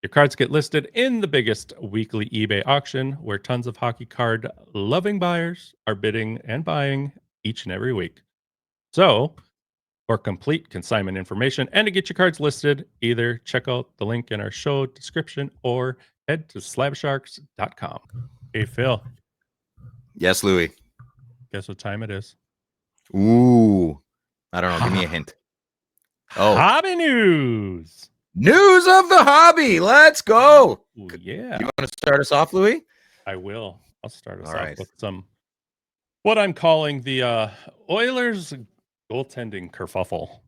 your cards get listed in the biggest weekly eBay auction where tons of hockey card loving buyers are bidding and buying each and every week. So, for complete consignment information and to get your cards listed, either check out the link in our show description or head to slabsharks.com. Hey, Phil, Yes, Louis. guess what time it is? Ooh. I don't know. Give me a hint. Oh. Hobby news. News of the hobby. Let's go. Ooh, yeah. You want to start us off, Louis? I will. I'll start us All off right. with some what I'm calling the Oilers goaltending kerfuffle.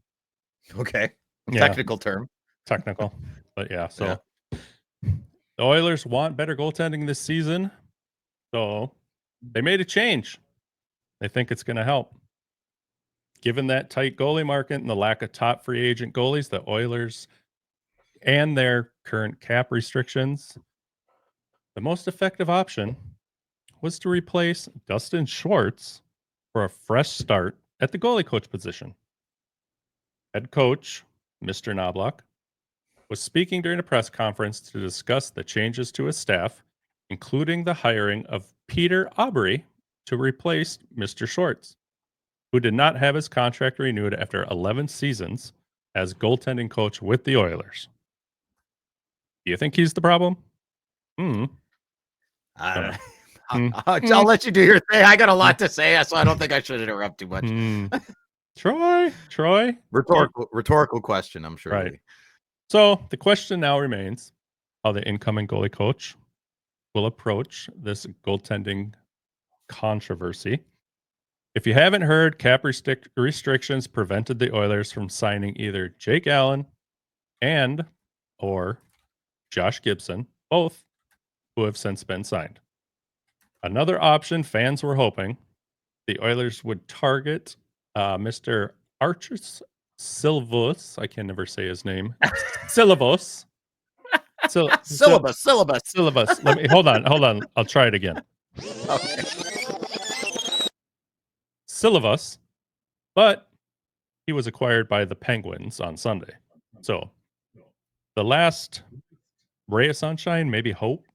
Okay. Yeah. Technical term. Technical. But yeah, so the Oilers want better goaltending this season. So they made a change. They think it's going to help. Given that tight goalie market and the lack of top free agent goalies, the Oilers and their current cap restrictions, the most effective option was to replace Dustin Schwartz for a fresh start at the goalie coach position. Head coach, Mr. Knobloch, was speaking during a press conference to discuss the changes to his staff, including the hiring of Peter Aubrey to replace Mr. Schwartz, who did not have his contract renewed after 11 seasons as goaltending coach with the Oilers. Do you think he's the problem? I don't know. I'll let you do your thing. I got a lot to say, so I don't think I should interrupt too much. Troy. Rhetorical question, I'm sure. Right. Louis. So the question now remains how the incoming goalie coach will approach this goaltending controversy. If you haven't heard, cap restrictions prevented the Oilers from signing either Jake Allen and or Josh Gibson, both who have since been signed. Another option fans were hoping the Oilers would target Mr. Archus Silvos. I can never say his name. Syllabus. Syllabus. Let me hold on. I'll try it again. Okay. Syllabus, but he was acquired by the Penguins on Sunday. So the last ray of sunshine, maybe hope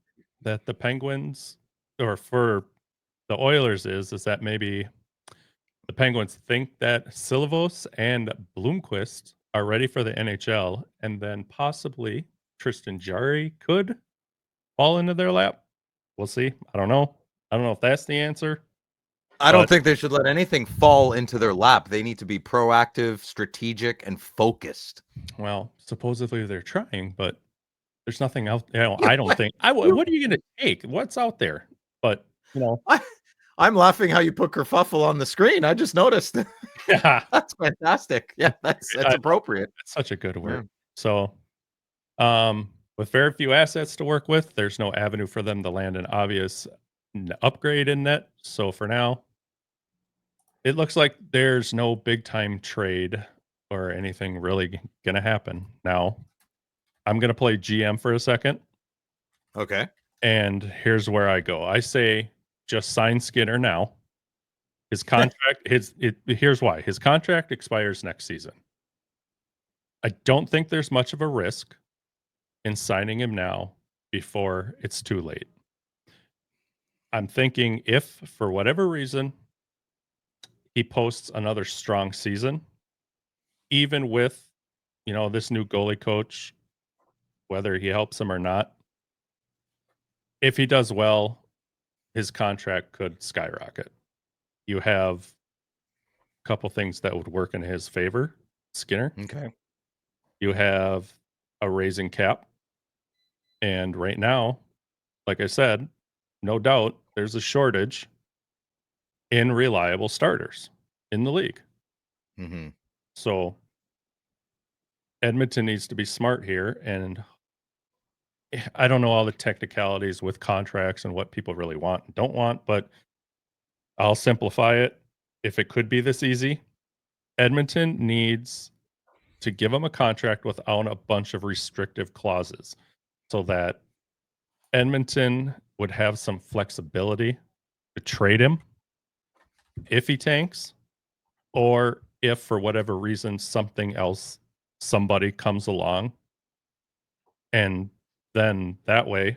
that the Penguins or for the Oilers is that maybe the Penguins think that Silvos and Bloomquist are ready for the NHL, and then possibly Tristan Jarry could fall into their lap. We'll see. I don't know if that's the answer. I don't think they should let anything fall into their lap. They need to be proactive, strategic, and focused. Well, supposedly they're trying, but there's nothing out. I don't think. What are you going to take? What's out there? But I'm laughing how you put kerfuffle on the screen. I just noticed. Yeah, that's fantastic. Yeah, that's appropriate. That's such a good word. Yeah. So, with very few assets to work with, there's no avenue for them to land an obvious upgrade in net. So for now, it looks like there's no big time trade or anything really going to happen. Now, I'm going to play GM for a second. Okay. And here's where I go. I say just sign Skinner now. His contract, here's why. His contract expires next season. I don't think there's much of a risk in signing him now before it's too late. I'm thinking if, for whatever reason, he posts another strong season, even with, this new goalie coach, whether he helps him or not, if he does well, his contract could skyrocket. You have a couple things that would work in his favor, Skinner. Okay. You have a raising cap. And right now, like I said, no doubt there's a shortage in reliable starters in the league. Mm-hmm. So Edmonton needs to be smart here. And I don't know all the technicalities with contracts and what people really want and don't want, but I'll simplify it. If it could be this easy, Edmonton needs to give him a contract without a bunch of restrictive clauses so that Edmonton would have some flexibility to trade him if he tanks or if for whatever reason somebody comes along, and then that way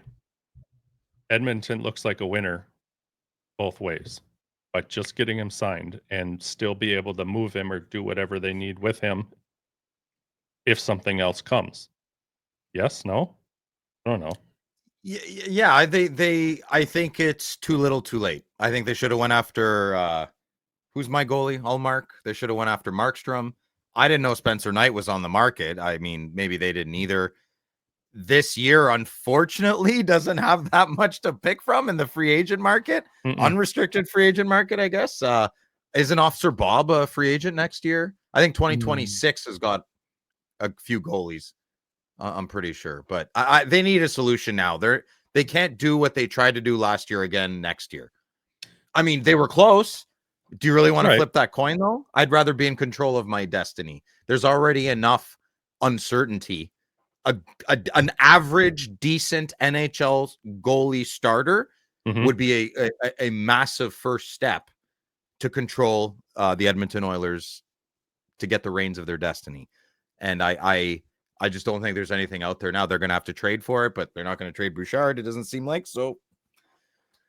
Edmonton looks like a winner both ways. But just getting him signed and still be able to move him or do whatever they need with him if something else comes. Yes? No? I don't know. Yeah, I think it's too little, too late. I think they should have went after who's my goalie? Allmark. They should have went after Markstrom. I didn't know Spencer Knight was on the market. I mean, maybe they didn't either. This year, unfortunately, doesn't have that much to pick from in the free agent market. Mm-mm. Unrestricted free agent market, I guess. Isn't Officer Bob a free agent next year? I think 2026 has got a few goalies. I'm pretty sure, but they need a solution now. They can't do what they tried to do last year again next year. I mean, they were close. Do you really want to flip that coin though? I'd rather be in control of my destiny. There's already enough uncertainty. An average, decent NHL goalie starter would be a massive first step to control the Edmonton Oilers to get the reins of their destiny. And I just don't think there's anything out there now. They're going to have to trade for it, but they're not going to trade Bouchard. It doesn't seem like so.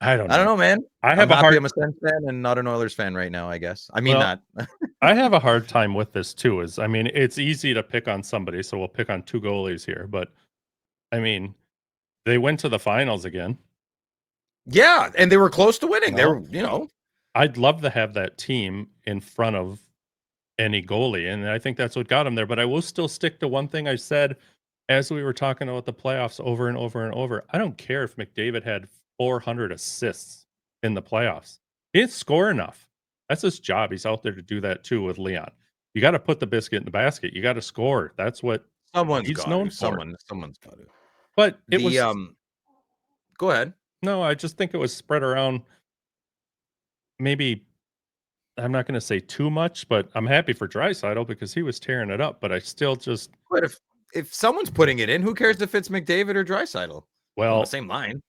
I don't know, man. I'm a Sens fan and not an Oilers fan right now, I guess. I mean, that. I have a hard time with this too. I mean, it's easy to pick on somebody, so we'll pick on two goalies here. But I mean, they went to the finals again. Yeah, and they were close to winning. They were, I'd love to have that team in front of any goalie, and I think that's what got them there. But I will still stick to one thing I said as we were talking about the playoffs over and over and over. I don't care if McDavid had 400 assists in the playoffs. He didn't score enough. That's his job. He's out there to do that too with Leon. You got to put the biscuit in the basket. You got to score. That's what he's known for. Someone's got to. But it was. Go ahead. No, I just think it was spread around. Maybe I'm not going to say too much, but I'm happy for Draisaitl because he was tearing it up. But I still just. But if someone's putting it in, who cares if it's McDavid or Draisaitl? Well, on the same line.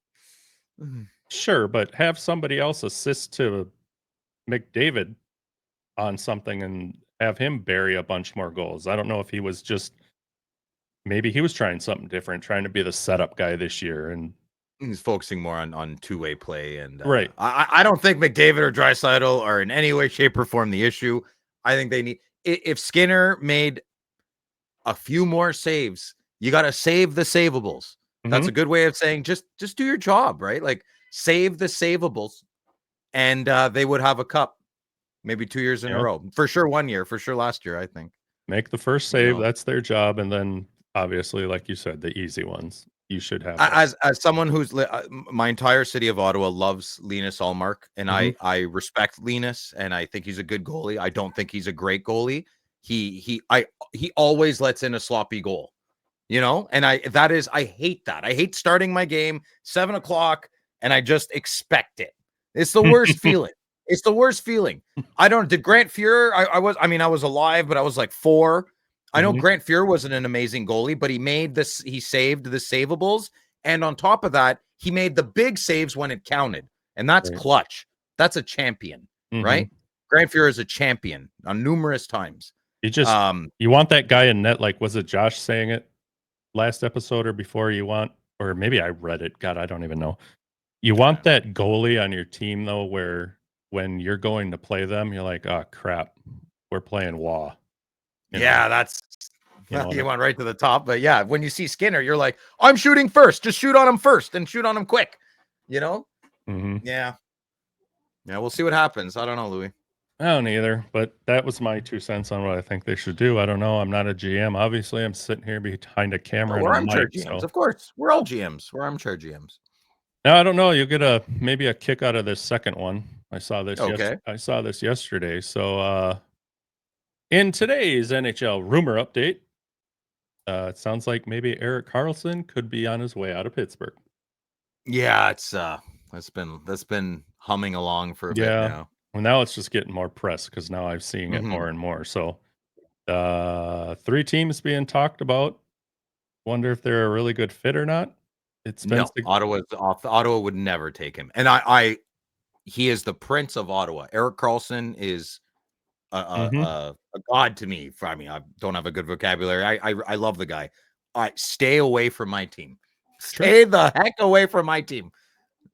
Sure, but have somebody else assist to McDavid on something and have him bury a bunch more goals. I don't know if he was just maybe he was trying something different, trying to be the setup guy this year, and he's focusing more on two-way play. And right. I don't think McDavid or Draisaitl are in any way, shape, or form the issue. I think they need if Skinner made a few more saves, you got to save the savables. That's a good way of saying just do your job, right? Like save the savables, and they would have a cup, maybe 2 years in a row. For sure 1 year, for sure last year, I think. Make the first save, that's their job, and then obviously, like you said, the easy ones you should have. As someone who's my entire city of Ottawa loves Linus Ullmark, and I respect Linus, and I think he's a good goalie. I don't think he's a great goalie. He always lets in a sloppy goal. And I hate that. I hate starting my game 7:00 and I just expect it. It's the worst feeling. It's the worst feeling. Did Grant Fuhrer, I was alive, but I was like 4. I know Grant Fuhrer wasn't an amazing goalie, but he saved the savables. And on top of that, he made the big saves when it counted. And that's clutch. That's a champion, right? Grant Fuhrer is a champion on numerous times. You just, you want that guy in net. Like, was it Josh saying it last episode or before? Or maybe I read it. God, I don't even know. You want that goalie on your team though, where when you're going to play them, you're like, oh crap, we're playing WA. That's you went right to the top. But yeah, when you see Skinner, you're like, I'm shooting first. Just shoot on him first and shoot on him quick. Yeah. We'll see what happens. I don't know, Louis. I don't either, but that was my 2 cents on what I think they should do. I don't know. I'm not a GM. Obviously, I'm sitting here behind a camera. We're armchair GMs, of course. We're all GMs. We're armchair GMs. No, I don't know. You'll get maybe a kick out of this second one. I saw this. I saw this yesterday. So, in today's NHL rumor update, it sounds like maybe Erik Karlsson could be on his way out of Pittsburgh. Yeah, that's been humming along for a bit now. Well, now it's just getting more press because now I'm seeing it more and more. So, 3 teams being talked about. Wonder if they're a really good fit or not. Ottawa's off. Ottawa would never take him, and he is the prince of Ottawa. Erik Karlsson is Mhm. a god to me. I mean, I don't have a good vocabulary. I love the guy. Stay away from my team. Sure. Stay the heck away from my team.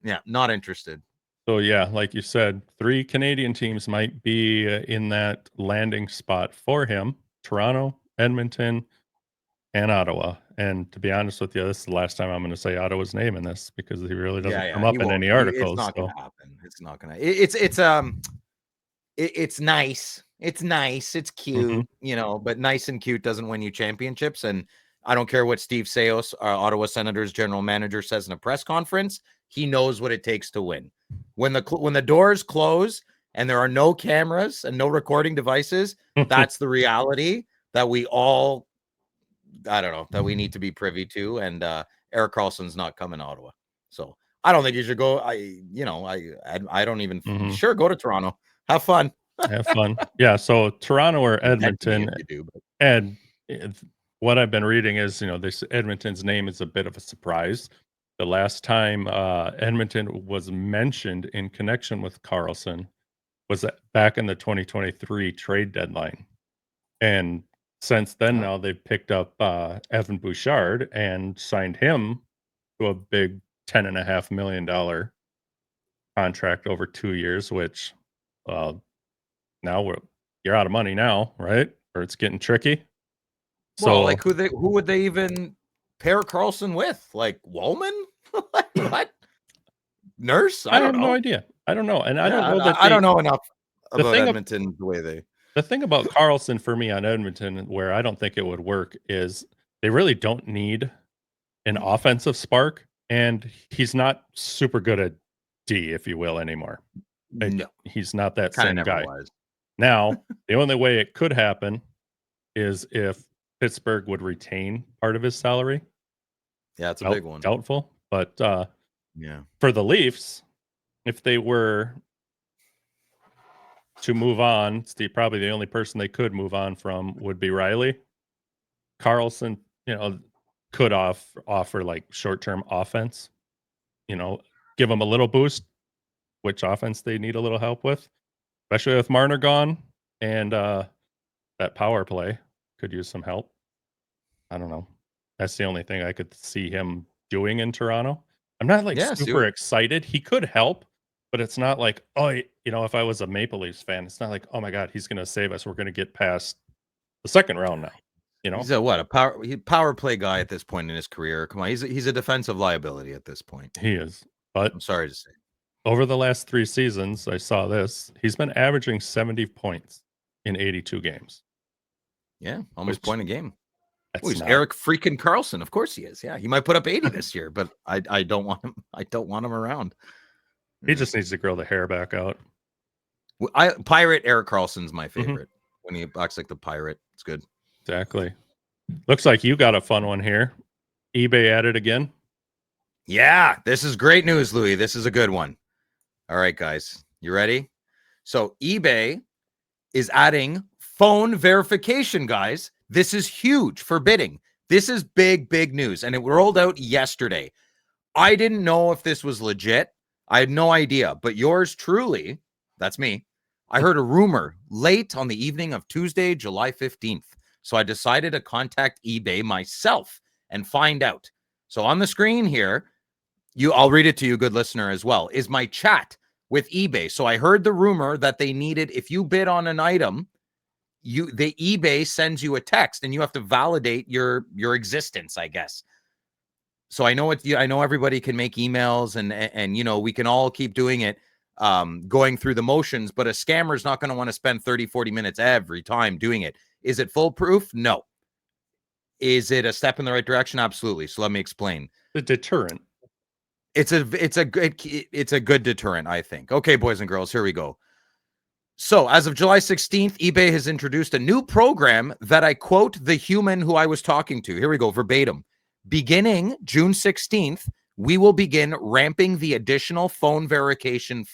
Yeah, not interested. So, yeah, like you said, 3 Canadian teams might be, in that landing spot for him: Toronto, Edmonton, and Ottawa. And to be honest with you, this is the last time I'm gonna say Ottawa's name in this because he really Yeah, doesn't yeah, come he up in won't. any It's articles, not going so to happen. It's not going to. It's nice. It's nice. It's Mhm. cute, but nice and cute doesn't win you championships. And I don't care what Steve Sayos, Ottawa Senators general manager, says in a press conference. He knows what it takes to win. When the doors close and there are no cameras and no recording devices, that's the reality that we all, I don't know, that we need to be privy to. And Erik Karlsson's not coming to Ottawa, so I don't think you should go. I don't even. Mhm. Sure, go to Toronto, have fun. Have fun. Yeah, so Toronto or Dead to me if Edmonton, you do, but and what I've been reading is, this Edmonton's name is a bit of a surprise. The last time, Edmonton was mentioned in connection with Karlsson was back in the 2023 trade deadline, and since then, oh, now they've picked up, Evan Bouchard and signed him to a big $10.5 million contract over 2 years, which, uh, now you're out of money now, right? Or it's getting tricky. well, So like who would they even pair Karlsson with? Like Wallman? What? Nurse? I I don't have no know. idea. I don't know, and I Yeah, don't know that I don't know enough the about thing ab Edmonton the way they. the thing about Carlson for me on Edmonton, where I don't think it would work, is they really don't need an offensive spark, and he's not super good at D, if you will, anymore. No, He's not that kind of same never guy. was. Now, the only way it could happen is if Pittsburgh would retain part of his salary. Yeah, it's a big one. Doubtful, but, Yeah. for the Leafs, if they were to move on, probably the only person they could move on from would be Riley. Carlson, could offer like short-term offense, you know, give them a little boost, which offense they need a little help with, especially with Marner gone, and that power play could use some help. I don't know. That's the only thing I could see him doing in Toronto. I'm not like Yeah, super excited. He could help, but it's not like, oh, if I was a Maple Leafs fan, it's not like, oh my God, he's going to save us. We're going to get past the second round now. he's a power play guy at this point in his career. Come on, he's a defensive liability at this point. He is. But I'm sorry to say. over the last 3 seasons, I saw this. He's been averaging 70 points in 82 games, Yeah, almost which point a game. Oh, that's he's not. Erik freaking Karlsson. Of course he is. Yeah, he might put up 80 this year, but I don't want him. I don't want him around. He just needs to grow the hair back out. Pirate Erik Karlsson's my Mhm. favorite. When he acts like the pirate, it's good. Exactly. Looks like you got a fun one here. eBay at it again. Yeah, this is great news, Louis. This is a good one. All right, guys, you ready? So eBay is adding phone verification, guys. This is huge for bidding. This is big, big news. And it rolled out yesterday. I didn't know if this was legit. I had no idea. But yours truly, that's me, I heard a rumor late on the evening of Tuesday, July 15th. So I decided to contact eBay myself and find out. So on the screen here, I'll read it to you, good listener, as well, is my chat with eBay. So I heard the rumor that they needed, if you bid on an item, the eBay sends you a text and you have to validate your existence, I guess. So I know I know everybody can make emails and we can all keep doing it, going through the motions, but a scammer's not going to want to spend 30-40 minutes every time doing it. Is it foolproof? No. Is it a step in the right direction? Absolutely. So let me explain. The deterrent. It's a good deterrent, I think. Okay, boys and girls, here we go. So as of July 16th, eBay has introduced a new program that I quote the human who I was talking to. Here we go, verbatim. Beginning June 16th, we will begin ramping the additional phone verification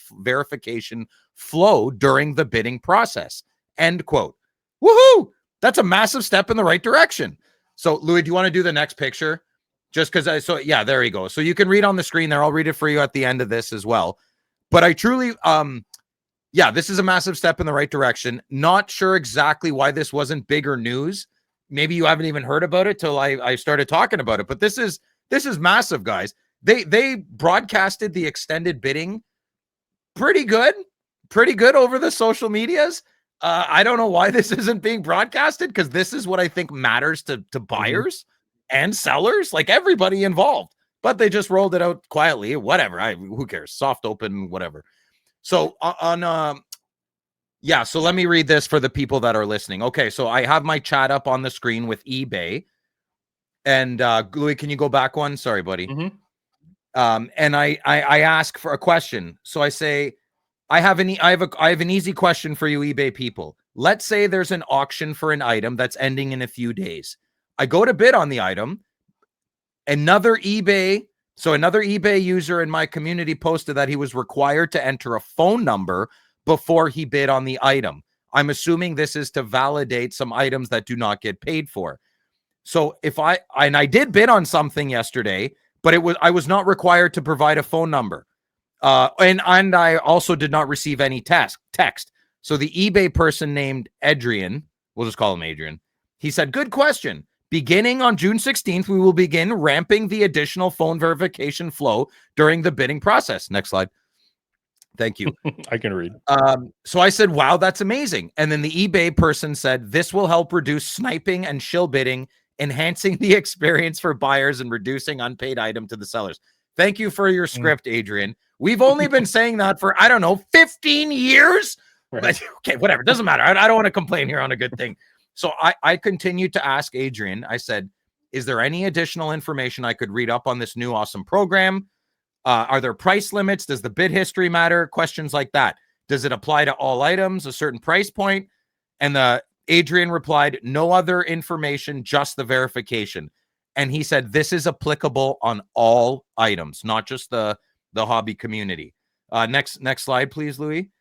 flow during the bidding process. End quote. Woohoo! That's a massive step in the right direction. So, Louis, do you want to do the next picture? Just because yeah, there you go. So you can read on the screen there. I'll read it for you at the end of this as well. But I truly, yeah, this is a massive step in the right direction. Not sure exactly why this wasn't bigger news. Maybe you haven't even heard about it till I started talking about it. But this is massive, guys. They broadcasted the extended bidding pretty good over the social medias. I don't know why this isn't being broadcasted, because this is what I think matters to buyers and sellers, like everybody involved. But they just rolled it out quietly. Whatever. Who cares? Soft open, whatever. So yeah, so let me read this for the people that are listening. Okay, so I have my chat up on the screen with eBay. And Louis, can you go back one? Sorry, buddy. And I ask for a question. So I say, I have an easy question for you, eBay people. Let's say there's an auction for an item that's ending in a few days. I go to bid on the item. Another eBay user in my community posted that he was required to enter a phone number before he bid on the item. I'm assuming this is to validate some items that do not get paid for. So I did bid on something yesterday, but I was not required to provide a phone number. And I also did not receive any text. So the eBay person named Adrian, we'll just call him Adrian, he said, good question. Beginning on June 16th, we will begin ramping the additional phone verification flow during the bidding process. Next slide. Thank you. I can read. So I said, wow, that's amazing. And then the eBay person said, this will help reduce sniping and shill bidding, enhancing the experience for buyers and reducing unpaid item to the sellers. Thank you for your script, Adrian. We've only been saying that for, 15 years. Right. But, okay, whatever. Doesn't matter. I don't want to complain here on a good thing. So I continued to ask Adrian. I said, is there any additional information I could read up on this new awesome program? Are there price limits? Does the bid history matter? Questions like that. Does it apply to all items, a certain price point? And Adrian replied, no other information, just the verification. And he said, this is applicable on all items, not just the hobby community. Next slide, please, Louis.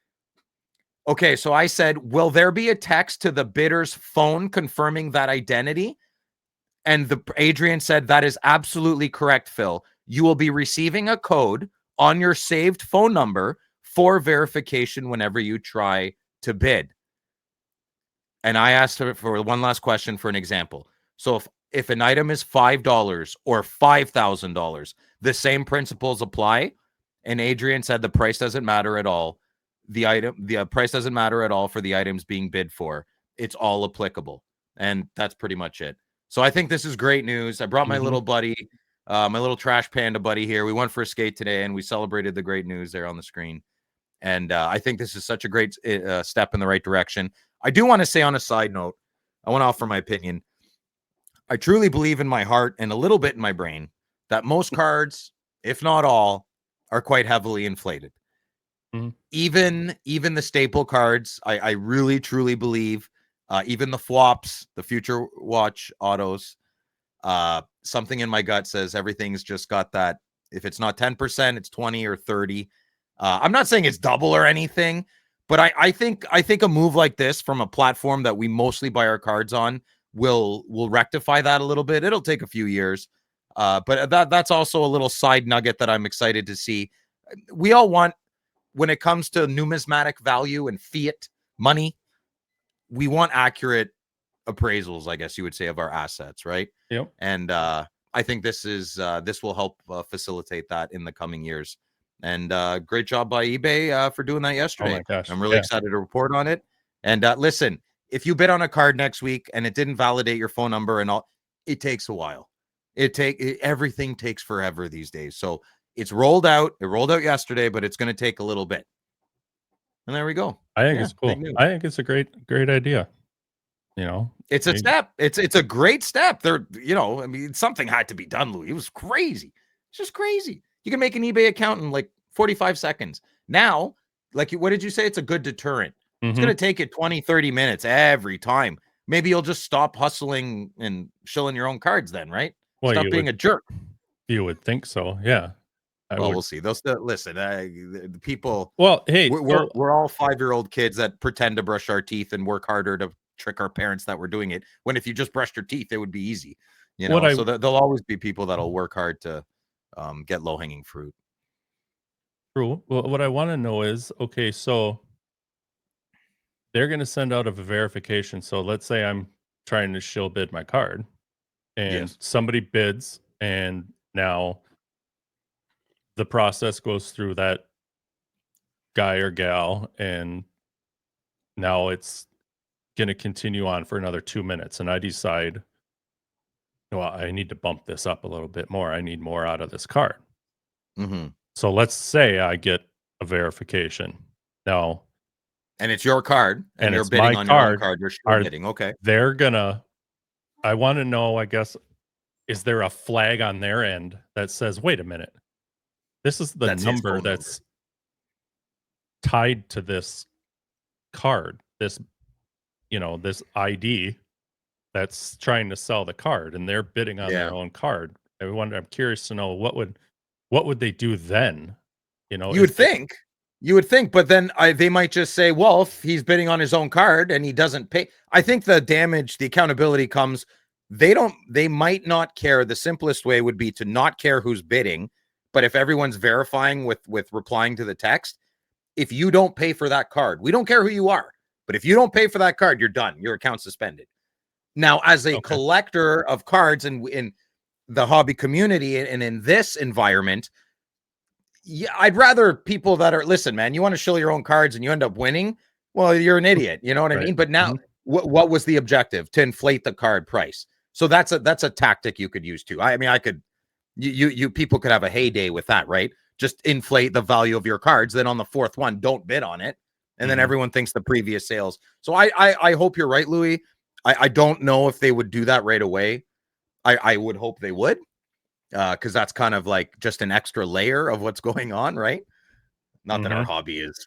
Okay, so I said, will there be a text to the bidder's phone confirming that identity? And Adrian said, that is absolutely correct, Phil. You will be receiving a code on your saved phone number for verification whenever you try to bid. And I asked her for one last question for an example. So if an item is $5 or $5,000, the same principles apply. And Adrian said the price doesn't matter at all. The price doesn't matter at all for the items being bid for. It's all applicable. And that's pretty much it. So I think this is great news. I brought my little buddy, my little trash panda buddy here. We went for a skate today and we celebrated the great news there on the screen. And I think this is such a great step in the right direction. I do want to say on a side note, I want to offer my opinion. I truly believe in my heart and a little bit in my brain that most cards, if not all, are quite heavily inflated. Even the staple cards, I really truly believe, even the FWAPs, the Future Watch autos, something in my gut says everything's just got that. If it's not 10%, it's 20 or 30. I'm not saying it's double or anything, but I think a move like this from a platform that we mostly buy our cards on will rectify that a little bit. It'll take a few years, but that's also a little side nugget that I'm excited to see. We all want, when it comes to numismatic value and fiat money, we want accurate appraisals, I guess you would say, of our assets, right? Yep. And I think this will help facilitate that in the coming years. And great job by eBay for doing that yesterday. Oh my gosh. I'm really excited to report on it. And listen, if you bid on a card next week and it didn't validate your phone number and all, it takes a while. Everything takes forever these days. So it's rolled out. It rolled out yesterday, but it's going to take a little bit. And there we go. I think it's cool. I think it's a great idea. It's a step. It's a great step. Something had to be done, Louis. It was crazy. It's just crazy. You can make an eBay account in like 45 seconds. Now, like, what did you say? It's a good deterrent. It's going to take you 20, 30 minutes every time. Maybe you'll just stop hustling and shilling your own cards then, right? Well, stop being a jerk. You would think so. Yeah. We'll see. Listen, the people. Well, hey, we're all 5-year-old kids that pretend to brush our teeth and work harder to trick our parents that we're doing it. When if you just brushed your teeth, it would be easy. So there'll always be people that'll work hard to get low-hanging fruit. True. Well, what I want to know is, okay, so they're going to send out a verification. So let's say I'm trying to shill bid my card and Yes. somebody bids, and now the process goes through that guy or gal, and now it's going to continue on for another 2 minutes. And I decide, well, I need to bump this up a little bit more. I need more out of this card. Mm-hmm. So let's say I get a verification. Now, And it's your card, and you're it's bidding my on your own card. card. You're still Are bidding. Okay. they're gonna I want to know, I guess, is there a flag on their end that says, wait a minute, this is the That's his number phone number. that's tied to this card, this, this ID that's trying to sell the card, and they're bidding on Yeah. their own card. I'm curious to know what would they do then? You is would it- think. You would think, but then they might just say, well, if he's bidding on his own card and he doesn't pay. I think the accountability comes. They might not care. The simplest way would be to not care who's bidding. But if everyone's verifying with replying to the text, if you don't pay for that card, we don't care who you are. But if you don't pay for that card, you're done. Your account's suspended. Now, as a collector of cards and in the hobby community and in this environment, yeah, I'd rather people that are, listen, man, you want to shill your own cards and you end up winning. Well, you're an idiot. You know what I mean? But now what was the objective? To inflate the card price. So that's a tactic you could use too. I mean, you people could have a heyday with that, right? Just inflate the value of your cards. Then on the fourth one, don't bid on it. And then everyone thinks the previous sales. So I hope you're right, Louis. I don't know if they would do that right away. I would hope they would. Because that's kind of like just an extra layer of what's going on, right? Not that our hobby is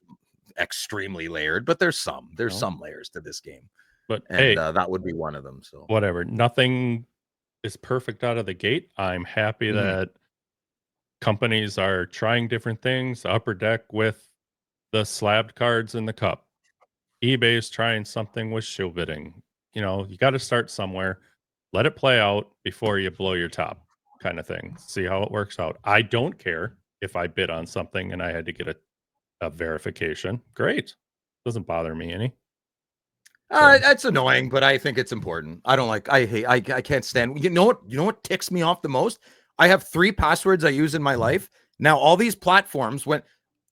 extremely layered, but there's some layers to this game. But and that would be one of them. So whatever, nothing is perfect out of the gate. I'm happy that companies are trying different things. Upper Deck with the slabbed cards in the cup. eBay is trying something with shill bidding. You got to start somewhere. Let it play out before you blow your top, kind of thing. See how it works out. I don't care if I bid on something and I had to get a verification. Great. Doesn't bother me any. That's annoying, but I think it's important. I can't stand. You know what ticks me off the most? I have 3 passwords I use in my life. Now, all these platforms, when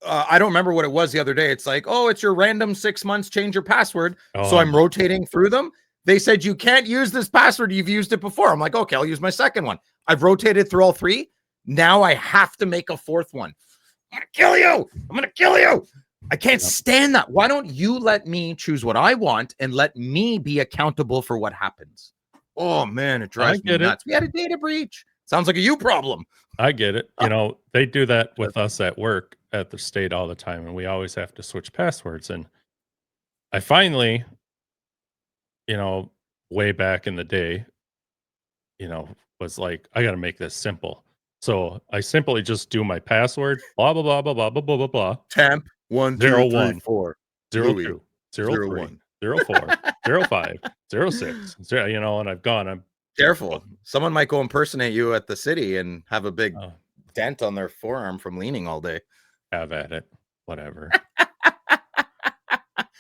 I don't remember what it was the other day. It's like, oh, it's your random 6 months, change your password. So I'm rotating through them. They said, you can't use this password. You've used it before. I'm like, okay, I'll use my second one. I've rotated through all 3. Now I have to make a 4th one. I'm going to kill you. I'm going to kill you. I can't stand that. Why don't you let me choose what I want and let me be accountable for what happens? Oh, man, it drives me nuts. We had a data breach. Sounds like a you problem. I get it. They do that with us at work at the state all the time, and we always have to switch passwords. And I finally, way back in the day, was like, I got to make this simple. So I simply just do my password, blah, blah, blah, blah, blah, blah, blah, blah, blah. Temp 1, 2, 3, 4. 02, 03, 04, 05, 06, and I've gone. I'm careful. Someone might go impersonate you at the city and have a big dent on their forearm from leaning all day. Have at it. Whatever.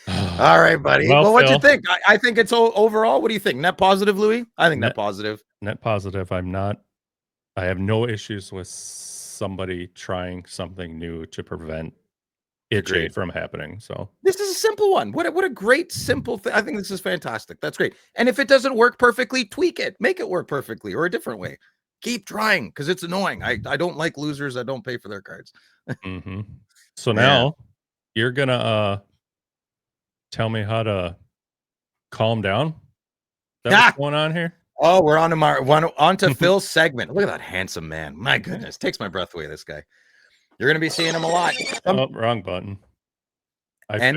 All right, buddy. Well, what do you think? I think it's overall. What do you think? Net positive, Louis? I think net positive. Net positive. I have no issues with somebody trying something new to prevent itchy from happening. So this is a simple one. What a great simple thing. I think this is fantastic. That's great. And if it doesn't work perfectly, tweak it, make it work perfectly or a different way. Keep trying because it's annoying. I don't like losers that don't pay for their cards. So now you're gonna tell me how to calm down. What's going on here? Oh, we're on to Phil's segment. Look at that handsome man. My goodness, takes my breath away. This guy. You're going to be seeing him a lot. Wrong button.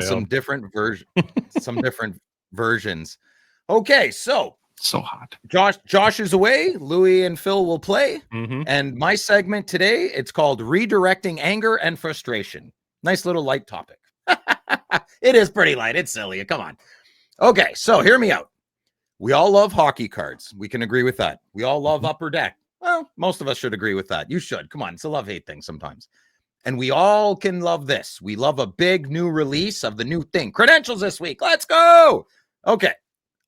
Some different versions. Okay, so hot. Josh is away. Louis and Phil will play. And my segment today, it's called Redirecting Anger and Frustration. Nice little light topic. It is pretty light. It's silly. Come on. Okay, so hear me out. We all love hockey cards. We can agree with that. We all love Upper Deck. Well, most of us should agree with that. You should. Come on. It's a love-hate thing sometimes. And we all can love this. We love a big new release of the new thing. Credentials this week. Let's go. Okay.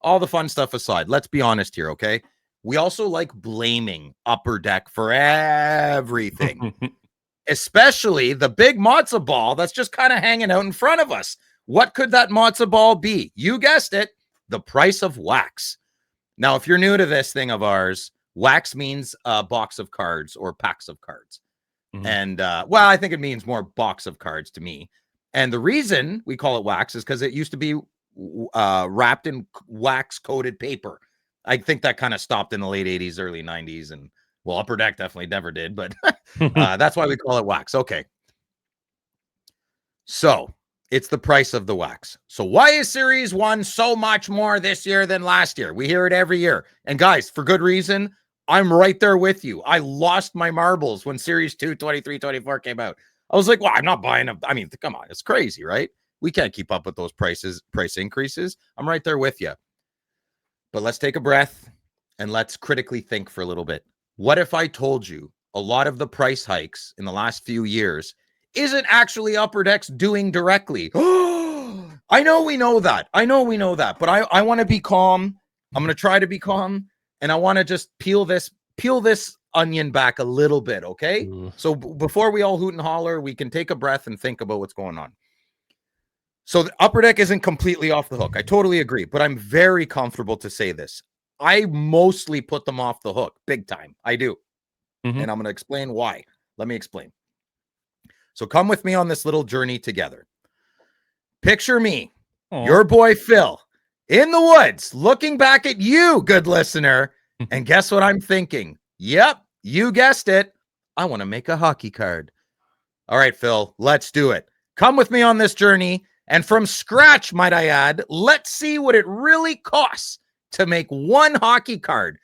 All the fun stuff aside, let's be honest here, okay? We also like blaming Upper Deck for everything, especially the big matzo ball that's just kind of hanging out in front of us. What could that matzo ball be? You guessed it, the price of wax. Now, if you're new to this thing of ours, wax means a box of cards or packs of cards. And, well, I think it means more box of cards to me. And the reason we call it wax is because it used to be wrapped in wax-coated paper. I think that kind of stopped in the late 80s, early 90s. And, well, Upper Deck definitely never did, but that's why we call it wax. Okay. So, it's the price of the wax. So why is Series 1 so much more this year than last year? We hear it every year. And guys, for good reason, I'm right there with you. I lost my marbles when Series 2, 23, 24 came out. I was like, well, I'm not buying them. I mean, come on. It's crazy, right? We can't keep up with those price increases. I'm right there with you. But let's take a breath and let's critically think for a little bit. What if I told you a lot of the price hikes in the last few years isn't actually Upper Deck's doing directly? I know we know that. But I want to be calm. I'm going to try to be calm. And I want to just peel this onion back a little bit, okay? Ooh. So before we all hoot and holler, we can take a breath and think about what's going on. So the Upper Deck isn't completely off the hook. I totally agree, but I'm very comfortable to say this. I mostly put them off the hook, big time. I do. And I'm going to explain why. Let me explain. So come with me on this little journey together. Picture me, your boy Phil, in the woods, looking back at you, good listener. And guess what I'm thinking? Yep, you guessed it. I want to make a hockey card. All right, Phil, let's do it. Come with me on this journey. And from scratch, might I add, let's see what it really costs to make one hockey card.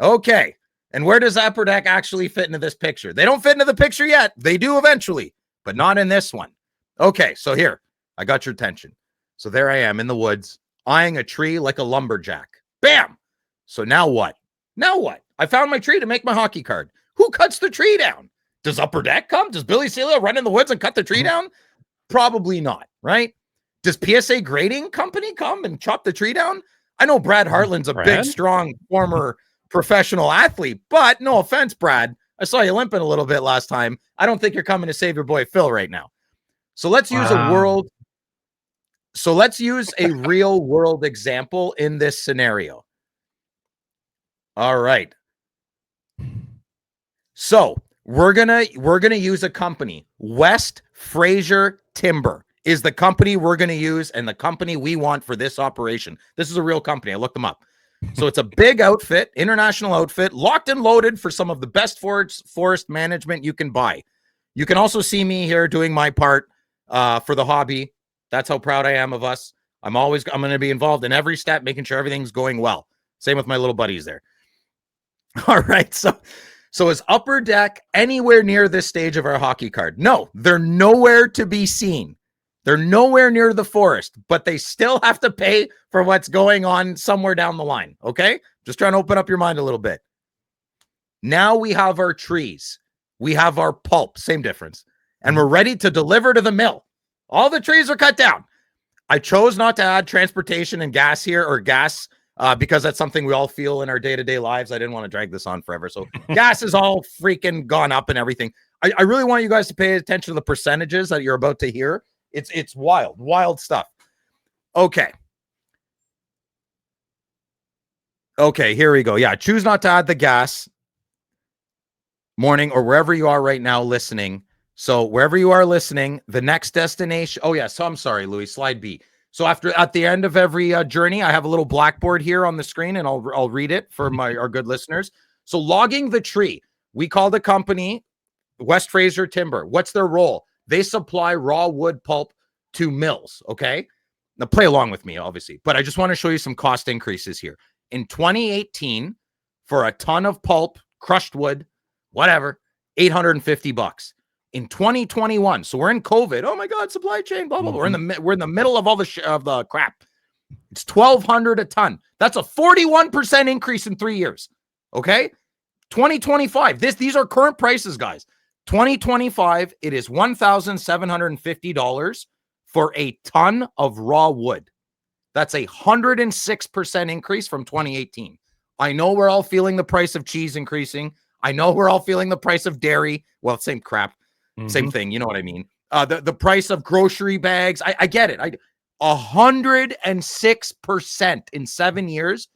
Okay. And where does Upper Deck actually fit into this picture? They don't fit into the picture yet. They do eventually, but not in this one. Okay, so here, I got your attention. So there I am in the woods, eyeing a tree like a lumberjack. Bam! So now what? Now what? I found my tree to make my hockey card. Who cuts the tree down? Does Upper Deck come? Does Billy Celia run in the woods and cut the tree down? Probably not, right? Does PSA Grading Company come and chop the tree down? I know Brad Hartland's a big, strong, former professional athlete, but no offense, Brad. I saw you limping a little bit last time. I don't think you're coming to save your boy Phil right now. So let's use a real world example in this scenario. All right. So we're gonna use a company. West Fraser Timber is the company we're gonna use and the company we want for this operation. This is a real company. I looked them up. So it's a big outfit, international outfit, locked and loaded for some of the best forest management you can buy. You can also see me here doing my part for the hobby. That's how proud I am of us. I'm going to be involved in every step, making sure everything's going well. Same with my little buddies there. All right. So is Upper Deck anywhere near this stage of our hockey card? No, they're nowhere to be seen. They're nowhere near the forest, but they still have to pay for what's going on somewhere down the line. Okay. Just trying to open up your mind a little bit. Now we have our trees. We have our pulp, same difference. And we're ready to deliver to the mill. All the trees are cut down. I chose not to add transportation and gas here, or gas, because that's something we all feel in our day-to-day lives. I didn't want to drag this on forever. So gas is all freaking gone up and everything. I really want you guys to pay attention to the percentages that you're about to hear. It's wild stuff. Okay. Okay, here we go. Yeah, choose not to add the gas. Morning, or wherever you are right now listening. So wherever you are listening, the next destination. Oh, yeah. So I'm sorry, Louis. Slide B. So at the end of every journey, I have a little blackboard here on the screen, and I'll read it for our good listeners. So logging the tree. We call the company West Fraser Timber. What's their role? They supply raw wood pulp to mills. Okay. Now play along with me, obviously, but I just want to show you some cost increases here. In 2018, for a ton of pulp, crushed wood, whatever, $850. In 2021, so we're in COVID. Oh my God, supply chain, blah blah blah. We're in the middle of all the crap. It's $1,200 a ton. That's a 41% increase in 3 years. Okay, 2025. These are current prices, guys. 2025, it is $1,750 for a ton of raw wood. That's a 106% increase from 2018. I know we're all feeling the price of cheese increasing. I know we're all feeling the price of dairy. Well, same crap, same thing. You know what I mean? The price of grocery bags. I get it. 106% in 7 years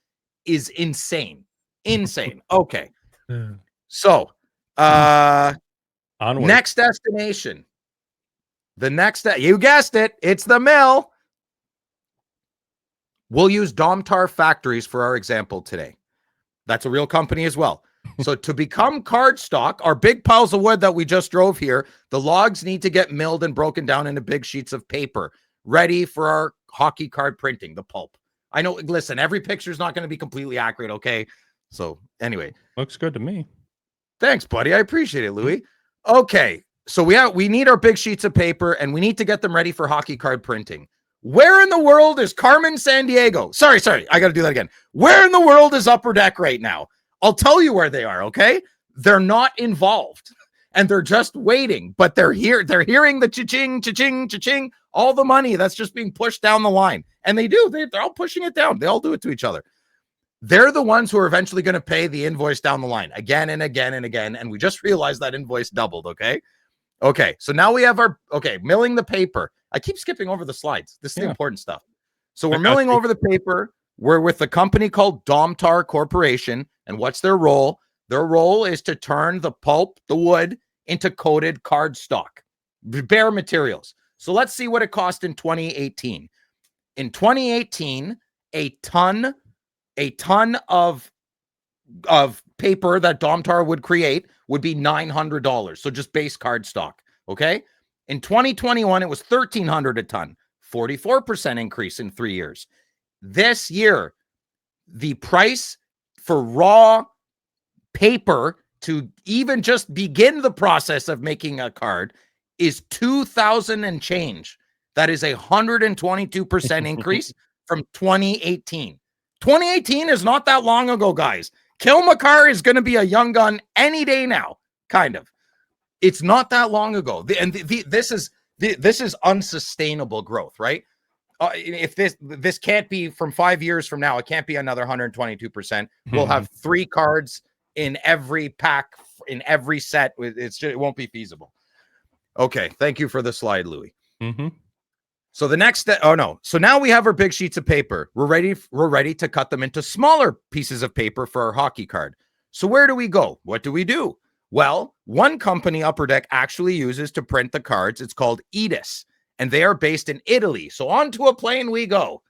is insane. Insane. Okay. So, Onward. next destination. You guessed it. It's the mill. We'll use Domtar Factories for our example today. That's a real company as well. So to become cardstock, our big piles of wood that we just drove here, the logs need to get milled and broken down into big sheets of paper, ready for our hockey card printing, the pulp. I know, listen, every picture is not going to be completely accurate, okay? So anyway. Looks good to me. Thanks, buddy. I appreciate it, Louis. Okay, so we need our big sheets of paper, and we need to get them ready for hockey card printing. Where in the world is Carmen Sandiego? Sorry. I got to do that again. Where in the world is Upper Deck right now? I'll tell you where they are, okay? They're not involved, and they're just waiting, but they're here. They're hearing the cha-ching, cha-ching, cha-ching, all the money that's just being pushed down the line. And they do. They're all pushing it down. They all do it to each other. They're the ones who are eventually going to pay the invoice down the line again and again and again. And we just realized that invoice doubled, okay? Okay, so now we have milling the paper. I keep skipping over the slides. This is the important stuff. So we're milling over the paper. We're with a company called Domtar Corporation. And what's their role? Their role is to turn the pulp, the wood, into coated cardstock, bare materials. So let's see what it cost in 2018. In 2018, a ton of paper that Domtar would create would be $900. So just base cardstock. Okay. In 2021, it was $1,300 a ton, 44% increase in 3 years. This year, the price for raw paper to even just begin the process of making a card is $2,000 and change. That is 122% increase from 2018. 2018 is not that long ago, guys. Kilmacar is going to be a young gun any day now, kind of. It's not that long ago. This is unsustainable growth, right? If this can't be from 5 years from now, it can't be another 122%. We'll have 3 cards in every pack, in every set. It won't be feasible. Okay, thank you for the slide, Louis. So the next step, so now we have our big sheets of paper. We're ready to cut them into smaller pieces of paper for our hockey card. So where do we go? What do we do? Well, one company Upper Deck actually uses to print the cards. It's called Edis, and they are based in Italy. So onto a plane we go.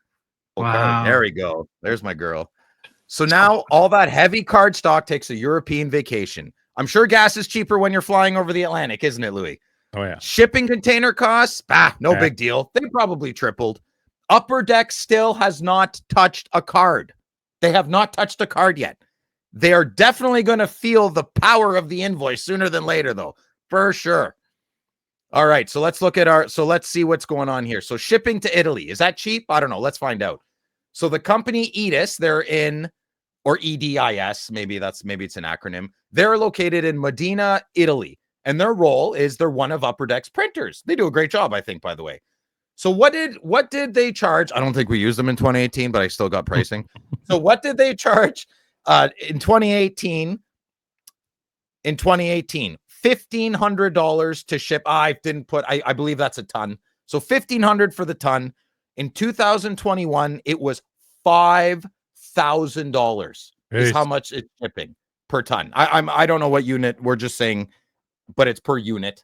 Okay, wow. There we go. There's my girl. So now all that heavy card stock takes a European vacation. I'm sure gas is cheaper when you're flying over the Atlantic, isn't it, Louis? Oh, yeah. Shipping container costs, no big deal. They probably tripled. Upper Deck still has not touched a card. They have not touched a card yet. They are definitely going to feel the power of the invoice sooner than later, though, for sure. All right, so let's let's see what's going on here. So shipping to Italy, is that cheap? I don't know. Let's find out. So the company Edis, they're in, or EDIS, maybe it's an acronym. They're located in Modena, Italy. And their role is they're one of Upper Deck's printers. They do a great job, I think, by the way. So what did they charge? I don't think we used them in 2018, but I still got pricing. So what did they charge in 2018? In 2018, $1,500 to ship. I believe that's a ton. So $1,500 for the ton. In 2021, it was $5,000 is how much it's shipping per ton. I don't know what unit. We're just saying, but it's per unit.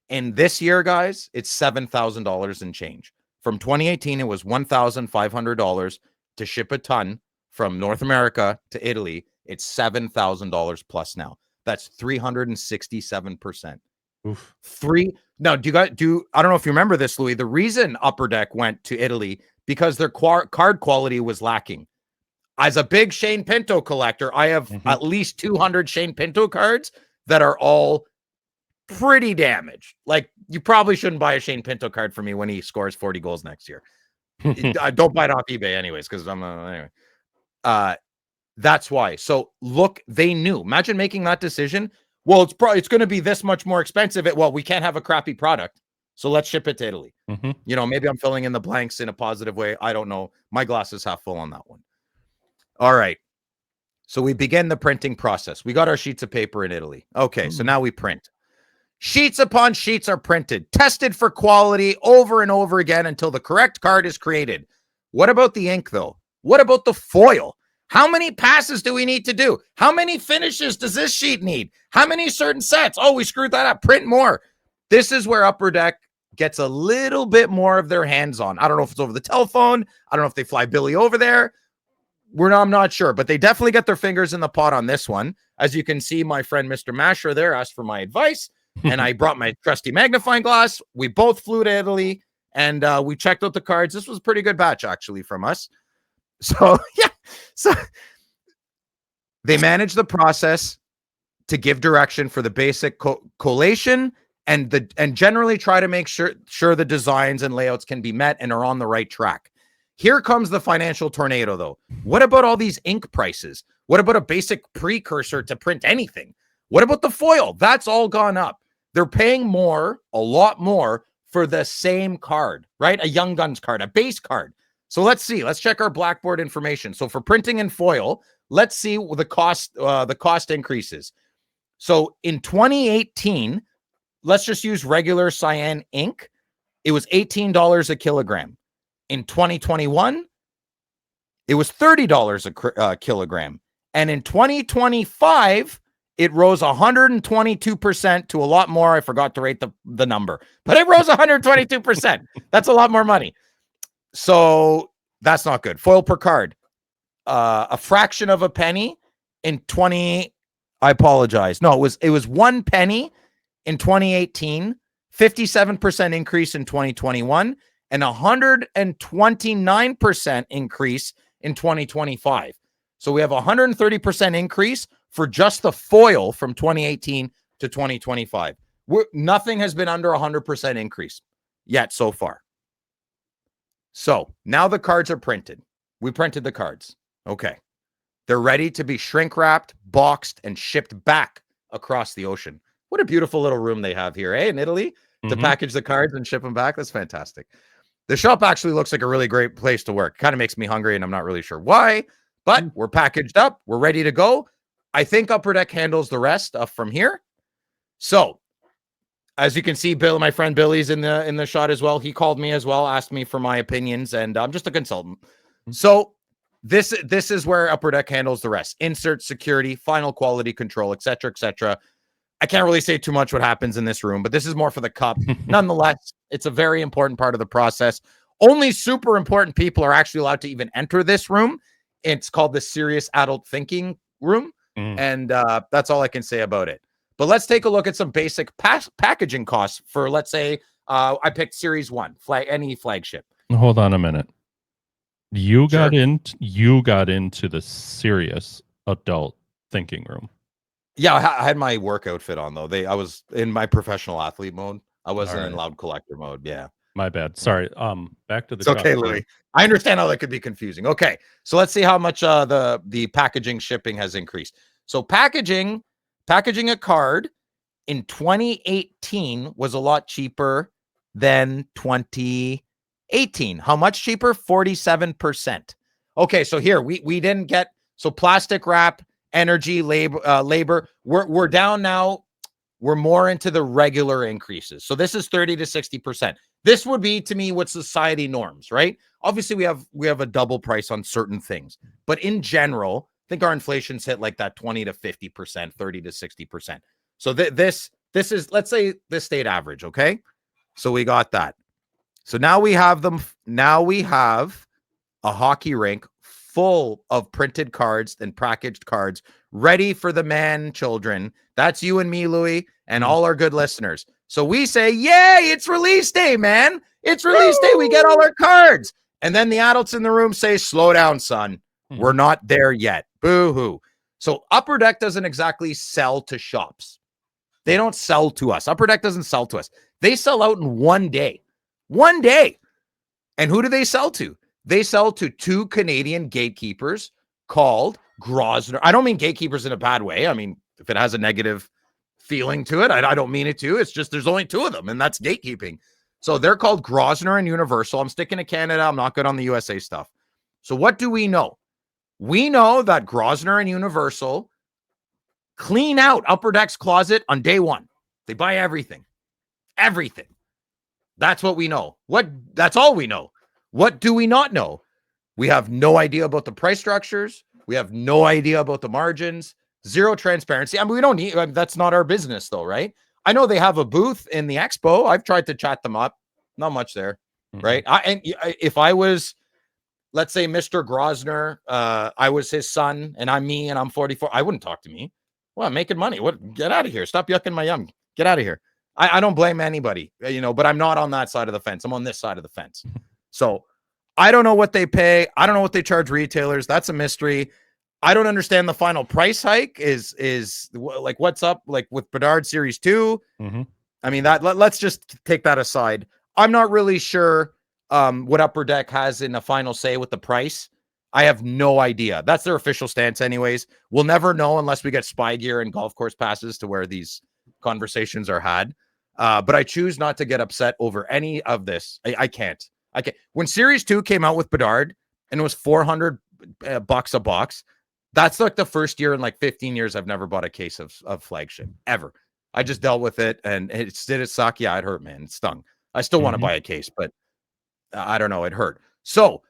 And this year, guys, it's $7,000 and change. From 2018, it was $1,500 to ship a ton from North America to Italy. It's $7,000 plus now. That's 367%. Oof. Now, I don't know if you remember this, Louis. The reason Upper Deck went to Italy because their card quality was lacking. As a big Shane Pinto collector, I have at least 200 Shane Pinto cards that are all pretty damaged. Like, you probably shouldn't buy a Shane Pinto card for me when he scores 40 goals next year. Don't buy it off eBay anyways, because anyway. That's why. So look, they knew. Imagine making that decision well, it's going to be this much more expensive. Well, we can't have a crappy product, so let's ship it to Italy. You know, maybe I'm filling in the blanks in a positive way. I don't know. My glass is half full on that one. All right. So we begin the printing process. We got our sheets of paper in Italy. Okay, so now we print. Sheets upon sheets are printed, tested for quality over and over again until the correct card is created. What about the ink, though? What about the foil? How many passes do we need to do? How many finishes does this sheet need? How many certain sets? Oh, we screwed that up. Print more. This is where Upper Deck gets a little bit more of their hands on. I don't know if it's over the telephone. I don't know if they fly Billy over there. I'm not sure, but they definitely get their fingers in the pot on this one. As you can see, my friend Mr. Masher there asked for my advice, and I brought my trusty magnifying glass. We both flew to Italy, and we checked out the cards. This was a pretty good batch, actually, from us. So, yeah. So they manage the process to give direction for the basic collation and generally try to make sure the designs and layouts can be met and are on the right track. Here comes the financial tornado, though. What about all these ink prices? What about a basic precursor to print anything? What about the foil? That's all gone up. They're paying more, a lot more, for the same card, right? A Young Guns card, a base card. So let's see. Let's check our Blackboard information. So for printing and foil, let's see the cost increases. So in 2018, let's just use regular cyan ink. It was $18 a kilogram. In 2021, it was $30 a kilogram. And in 2025, it rose 122% to a lot more. I forgot to rate the number, but it rose 122%. That's a lot more money. So that's not good. Foil per card, a fraction of a penny in 20. I apologize. No, it was 1 penny in 2018, 57% increase in 2021, and 129% increase in 2025. So we have 130% increase for just the foil from 2018 to 2025. Nothing has been under 100% increase yet so far. So now the cards are printed. We printed the cards. Okay. They're ready to be shrink wrapped, boxed, and shipped back across the ocean. What a beautiful little room they have here, in Italy, to package the cards and ship them back. That's fantastic. The shop actually looks like a really great place to work. Kind of makes me hungry, and I'm not really sure why, but we're packaged up. We're ready to go. I think Upper Deck handles the rest from here. So, as you can see, Bill, my friend Billy's in the shot as well. He called me as well, asked me for my opinions, and I'm just a consultant. So, this is where Upper Deck handles the rest: insert, security, final quality control, etc., etc. I can't really say too much what happens in this room, but this is more for the cup. Nonetheless, it's a very important part of the process. Only super important people are actually allowed to even enter this room. It's called the Serious Adult Thinking Room. And that's all I can say about it. But let's take a look at some basic packaging costs for, let's say, I picked Series 1, any flagship. Hold on a minute. You got into the Serious Adult Thinking Room. Yeah, I had my work outfit on, though. I was in my professional athlete mode. I wasn't in loud collector mode. Yeah. My bad. Sorry. Back to the. It's okay, Louis. I understand how that could be confusing. Okay, so let's see how much the packaging shipping has increased. So packaging a card in 2018 was a lot cheaper than 2018. How much cheaper? 47%. Okay, so here we didn't get plastic wrap, energy, labor. We're down now. We're more into the regular increases. So this is 30 to 60%. This would be, to me, what society norms, right? Obviously, we have a double price on certain things, but in general, I think our inflation's hit like that 20 to 50%, 30 to 60%. So this is, let's say, this state average, okay? So we got that. So now we have them. Now we have a hockey rink full of printed cards and packaged cards ready for the children. That's you and me, Louis, and all our good listeners. So we say, yay, it's release day, man. It's release day. We get all our cards. And then the adults in the room say, slow down, son. We're not there yet. Boo-hoo. So Upper Deck doesn't exactly sell to shops. They don't sell to us. Upper Deck doesn't sell to us. They sell out in one day. One day. And who do they sell to? They sell to 2 Canadian gatekeepers called Grosvenor. I don't mean gatekeepers in a bad way. I mean, if it has a negative feeling to it. I don't mean it to. It's just there's only two of them, and that's gatekeeping. So they're called Grosvenor and Universal. I'm sticking to Canada. I'm not good on the USA stuff. So what do we know? We know that Grosvenor and Universal clean out Upper Deck's closet on day one. They buy everything. Everything. That's what we know. That's all we know. What do we not know? We have no idea about the price structures. We have no idea about the margins. Zero transparency. I mean, we don't need, that's not our business though, right? I know they have a booth in the expo. I've tried to chat them up. Not much there, right? If I was, let's say, Mr. Grosvenor, I was his son and I'm me and I'm 44, I wouldn't talk to me. Well, I'm making money. What? Get out of here. Stop yucking my yum. Get out of here. I don't blame anybody, but I'm not on that side of the fence. I'm on this side of the fence. So I don't know what they pay. I don't know what they charge retailers. That's a mystery. I don't understand the final price hike is like, what's up like with Bedard Series 2. I mean, let's just take that aside. I'm not really sure what Upper Deck has in a final say with the price. I have no idea. That's their official stance anyways. We'll never know unless we get spy gear and golf course passes to where these conversations are had. But I choose not to get upset over any of this. I can't. When Series 2 came out with Bedard and it was $400 bucks a box, that's like the first year in like 15 years I've never bought a case of flagship ever. I just dealt with it, and did it suck? Yeah, it hurt, man. It stung. I still want to buy a case, but I don't know. It hurt. So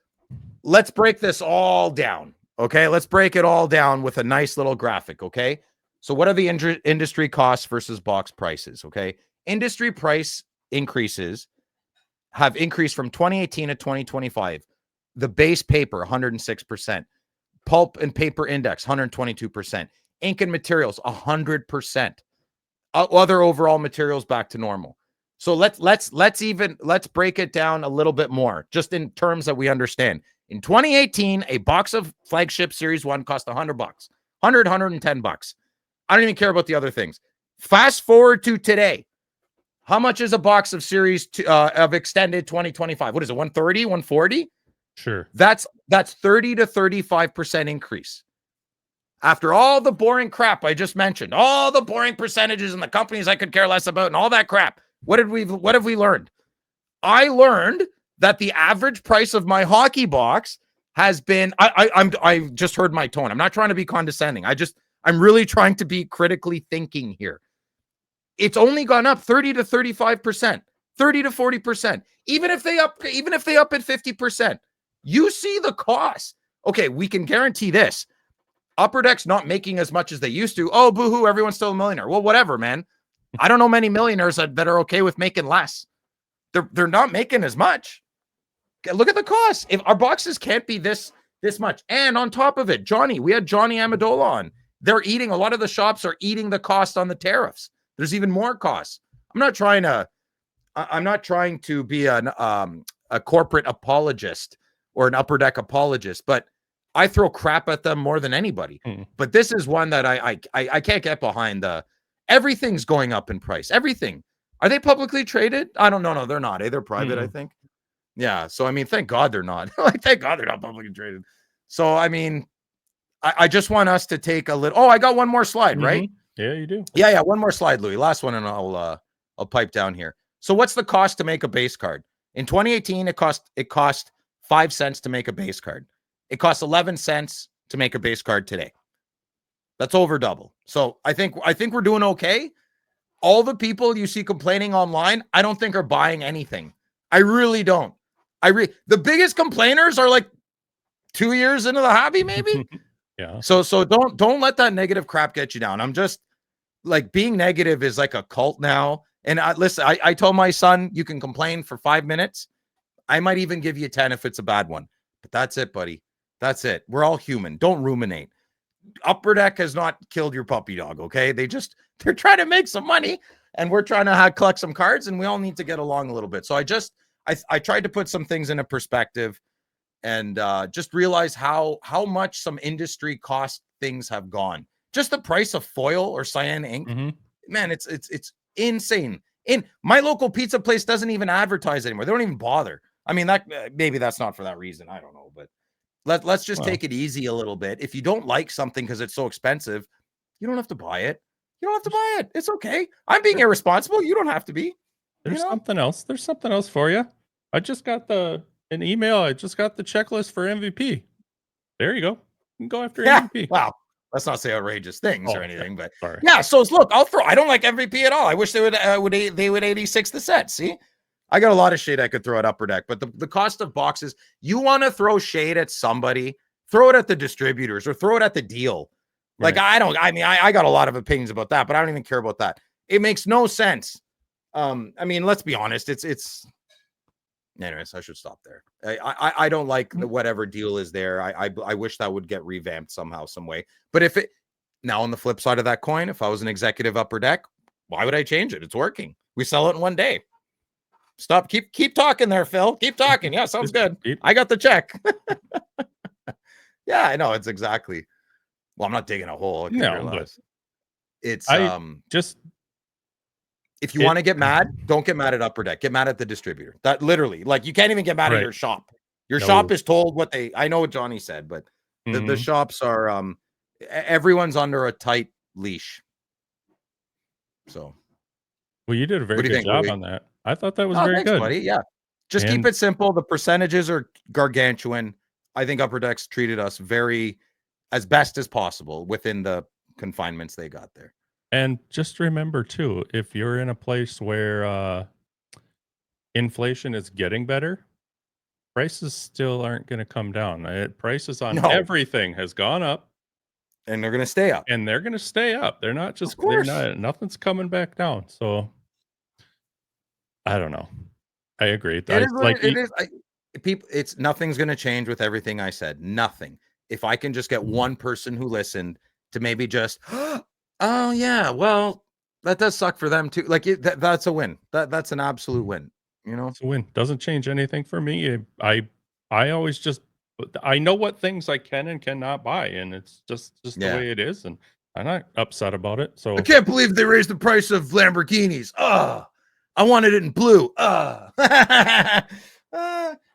let's break this all down. Okay, let's break it all down with a nice little graphic. Okay, so what are the industry costs versus box prices? Okay, industry price increases have increased from 2018 to 2025. The base paper, 106%. Pulp and paper index, 122%. Ink and materials, 100%. Other overall materials back to normal. So let's break it down a little bit more, just in terms that we understand. In 2018, a box of flagship Series 1 cost $100, $110. I don't even care about the other things. Fast forward to today. How much is a box of Series 2 of extended 2025? What is it? 130, 140? Sure. That's 30 to 35% increase. After all the boring crap I just mentioned, all the boring percentages and the companies I could care less about and all that crap, what have we learned? I learned that the average price of my hockey box has been, I just heard my tone. I'm not trying to be condescending. I'm really trying to be critically thinking here. It's only gone up 30 to 35%, 30 to 40%. Even if they up at 50%, you see the cost. Okay, we can guarantee this. Upper Deck's not making as much as they used to. Oh, boo-hoo, everyone's still a millionaire. Well, whatever, man. I don't know many millionaires that are okay with making less. They're not making as much. Look at the cost. If our boxes can't be this much. And on top of it, we had Johnny Amendola on. A lot of the shops are eating the cost on the tariffs. There's even more costs. I'm not trying to be a corporate apologist or an Upper Deck apologist, but I throw crap at them more than anybody. But this is one that I can't get behind. Everything's going up in price. Everything. Are they publicly traded? I don't know. No, they're not. They're private, I think. Yeah. So, I mean, thank God they're not. Thank God they're not publicly traded. So, I mean, I just want us to take a little. Oh, I got one more slide, right? Yeah, you do. Yeah. One more slide, Louis. Last one, and I'll pipe down here. So, what's the cost to make a base card? In 2018, it cost 5 cents to make a base card. It costs 11 cents to make a base card today. That's over double. So I think we're doing okay. All the people you see complaining online, I don't think are buying anything. I really don't. The biggest complainers are like 2 years into the hobby, maybe. Yeah. So don't let that negative crap get you down. I'm just like, being negative is like a cult now. And listen, I told my son, you can complain for 5 minutes. I might even give you 10 if it's a bad one. But that's it, buddy. That's it. We're all human. Don't ruminate. Upper Deck has not killed your puppy dog, okay? They're trying to make some money, and we're trying to collect some cards, and we all need to get along a little bit. So I tried to put some things into perspective and just realize how much some industry cost things have gone. Just the price of foil or cyan ink, man, it's insane. In my local pizza place doesn't even advertise anymore. They don't even bother. I mean, that maybe that's not for that reason. I don't know, but let's just take it easy a little bit. If you don't like something because it's so expensive, you don't have to buy it. You don't have to buy it. It's okay. I'm being irresponsible. You don't have to be. There's You know? something else. There's something else for you. I just got an email. I just got the checklist for MVP. There you go. You can go after Yeah. MVP. Well, let's not say outrageous things or Okay. anything, but Sorry. yeah. So look, I don't like MVP at all. I wish they would 86 the set. See, I got a lot of shade I could throw at Upper Deck, but the cost of boxes. You want to throw shade at somebody, throw it at the distributors or throw it at the deal. Like Right. I got a lot of opinions about that, but I don't even care about that. It makes no sense. I mean, let's be honest. It's. Anyways, I should stop there. I don't like whatever deal is there. I wish that would get revamped somehow, some way. But if it now on the flip side of that coin, if I was an executive Upper Deck, why would I change it? It's working. We sell it in one day. Stop. Keep talking there, Phil. Keep talking. Yeah, sounds good. I got the check. Yeah, I know. It's exactly. Well, I'm not digging a hole. No, but it's just if you want to get mad, don't get mad at Upper Deck. Get mad at the distributor. That literally, like, you can't even get mad at your shop. Your shop is told what they. I know what Johnny said, but the shops are everyone's under a tight leash. So, well, you did a very good job on that. I thought that was very good, buddy. Yeah, just keep it simple. The percentages are gargantuan. I think Upper Deck's treated us as best as possible within the confinements they got there. And just remember too, if you're in a place where inflation is getting better, prices still aren't going to come down. Prices on everything has gone up, and they're going to stay up. And they're going to stay up. They're not just. They're not. Nothing's coming back down. So I don't know. I agree. It's nothing's going to change with everything I said. Nothing. If I can just get one person who listened to maybe just. Oh yeah, well, that does suck for them too. Like that's a win. That's an absolute win. You know, it's a win. Doesn't change anything for me. I always just I know what things I can and cannot buy, and it's just the way it is, and I'm not upset about it. So I can't believe they raised the price of Lamborghinis. I wanted it in blue.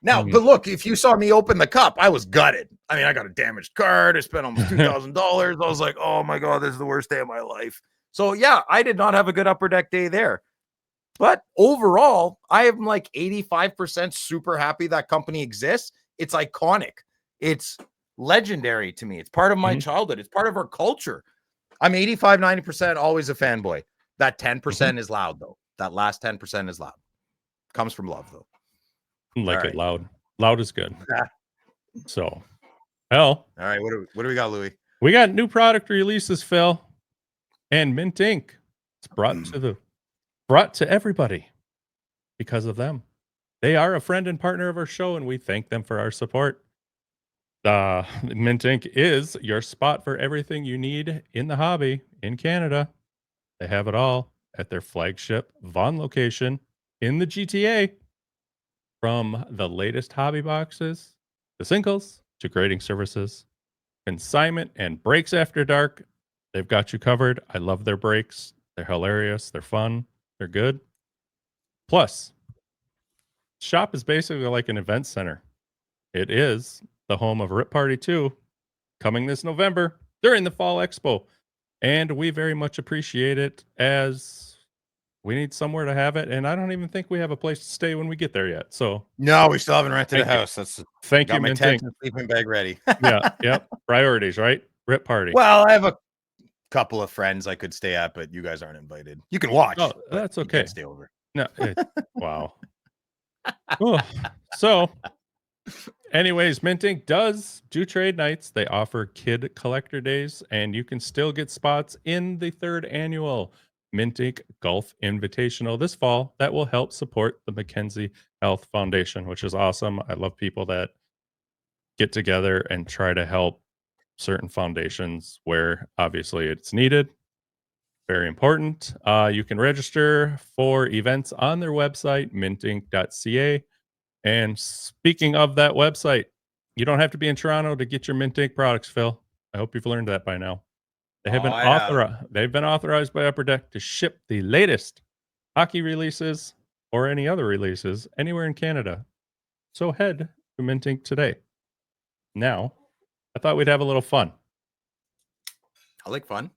Now, but look, if you saw me open the cup, I was gutted. I mean, I got a damaged card. I spent almost $2,000. I was like, oh my God, this is the worst day of my life. So yeah, I did not have a good Upper Deck day there. But overall, I am like 85% super happy that company exists. It's iconic. It's legendary to me. It's part of my childhood. It's part of our culture. I'm 85, 90% always a fanboy. That 10% is loud, though. That last 10% is loud. Comes from love, though. Like it loud. Loud is good. So, hell. All right. What do we got, Louis? We got new product releases, Phil, and Mint Ink. It's brought to everybody because of them. They are a friend and partner of our show, and we thank them for our support. Mint Ink is your spot for everything you need in the hobby in Canada. They have it all at their flagship Vaughan location in the GTA. From the latest hobby boxes, to singles, to grading services, consignment, and breaks after dark, they've got you covered. I love their breaks. They're hilarious. They're fun. They're good. Plus, shop is basically like an event center. It is the home of Rip Party 2, coming this November during the Fall Expo. And we very much appreciate it, as we need somewhere to have it, and I don't even think we have a place to stay when we get there yet. So no, we still haven't rented a house. Thank you, my tent and sleeping bag ready. Yep. Priorities, right? Rip Party. Well, I have a couple of friends I could stay at, but you guys aren't invited. You can watch. Oh, that's okay. You can't stay over. No, wow. So, anyways, Mint Ink does do trade nights. They offer kid collector days, and you can still get spots in the 3rd annual Mint Ink Golf Invitational this fall that will help support the Mackenzie Health Foundation, which is awesome. I love people that get together and try to help certain foundations where obviously it's needed. Very important. You can register for events on their website, mintink.ca. And speaking of that website, you don't have to be in Toronto to get your Mint Ink products, Phil. I hope you've learned that by now. They have they've been authorized by Upper Deck to ship the latest hockey releases or any other releases anywhere in Canada. So head to Mint Ink today. Now, I thought we'd have a little fun. I like fun.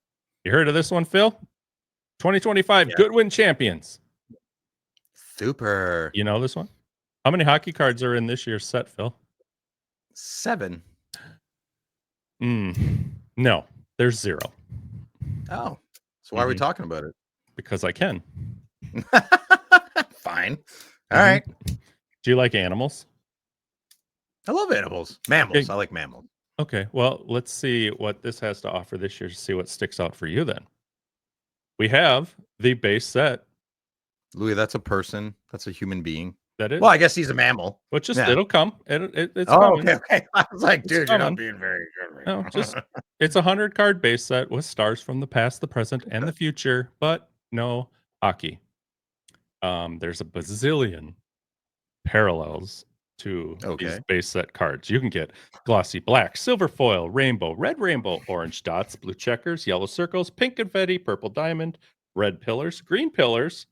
You heard of this one, Phil? 2025 Yeah. Goodwin Champions. Super. You know this one? How many hockey cards are in this year's set, Phil? 7. No, there's 0. Oh. So why are we talking about it? Because I can. Fine. All right. Do you like animals? I love animals. Mammals. Okay. I like mammals. Okay, well, let's see what this has to offer this year to see what sticks out for you then. We have the base set. Louis, that's a person. That's a human being. That is. Well, I guess he's a mammal. But just Yeah. it'll come. It's Oh, coming. okay. I was like, It's dude, you're coming. not being very good right No, now. just it's a 100-card base set with stars from the past, the present, and the future, but no hockey. There's a bazillion parallels to these Okay. base set cards. You can get glossy black, silver foil, rainbow, red rainbow, orange dots, blue checkers, yellow circles, pink confetti, purple diamond, red pillars, green pillars,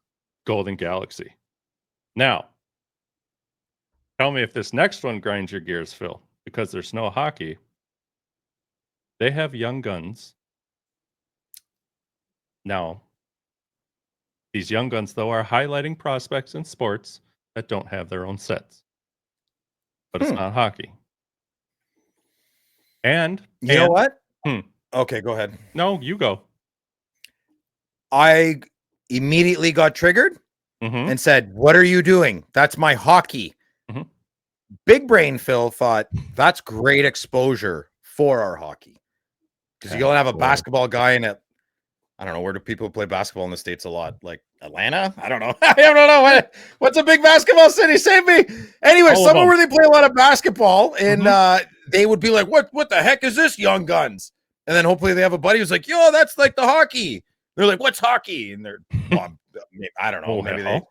golden galaxy. Now, tell me if this next one grinds your gears, Phil, because there's no hockey. They have young guns. Now, these young guns, though, are highlighting prospects in sports that don't have their own sets. But it's not hockey. And You know what? Hmm. Okay, go ahead. No, you go. I immediately got triggered and said, "What are you doing? That's my hockey." Big brain Phil thought that's great exposure for our hockey because you don't have a basketball guy in it. I don't know, where do people play basketball in the States a lot? Like Atlanta? I don't know. I don't know what's a big basketball city. Save me. Anyway, somewhere where they play a lot of basketball, and they would be like, "What the heck is this, Young Guns?" And then hopefully they have a buddy who's like, "Yo, that's like the hockey." They're like, "What's hockey?" And they're, I don't know. Maybe they.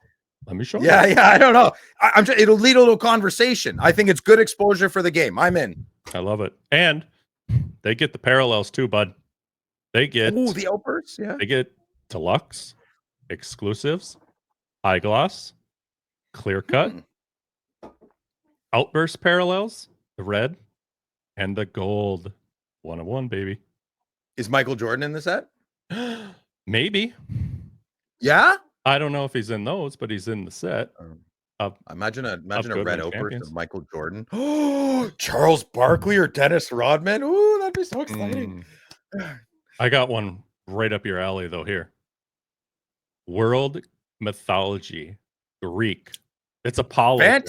Let me show you. Yeah, I don't know. I'm just, it'll lead to a conversation. I think it's good exposure for the game. I'm in. I love it. And they get the parallels too, bud. They get the outbursts. Yeah. They get deluxe, exclusives, high gloss, clear cut, outburst parallels, the red, and the gold. 101, baby. Is Michael Jordan in the set? Maybe. Yeah. I don't know if he's in those, but he's in the set. Imagine a red outburst of Michael Jordan. Oh, Charles Barkley or Dennis Rodman. Ooh, that'd be so exciting. I got one right up your alley, though, here. World mythology, Greek. It's Apollo.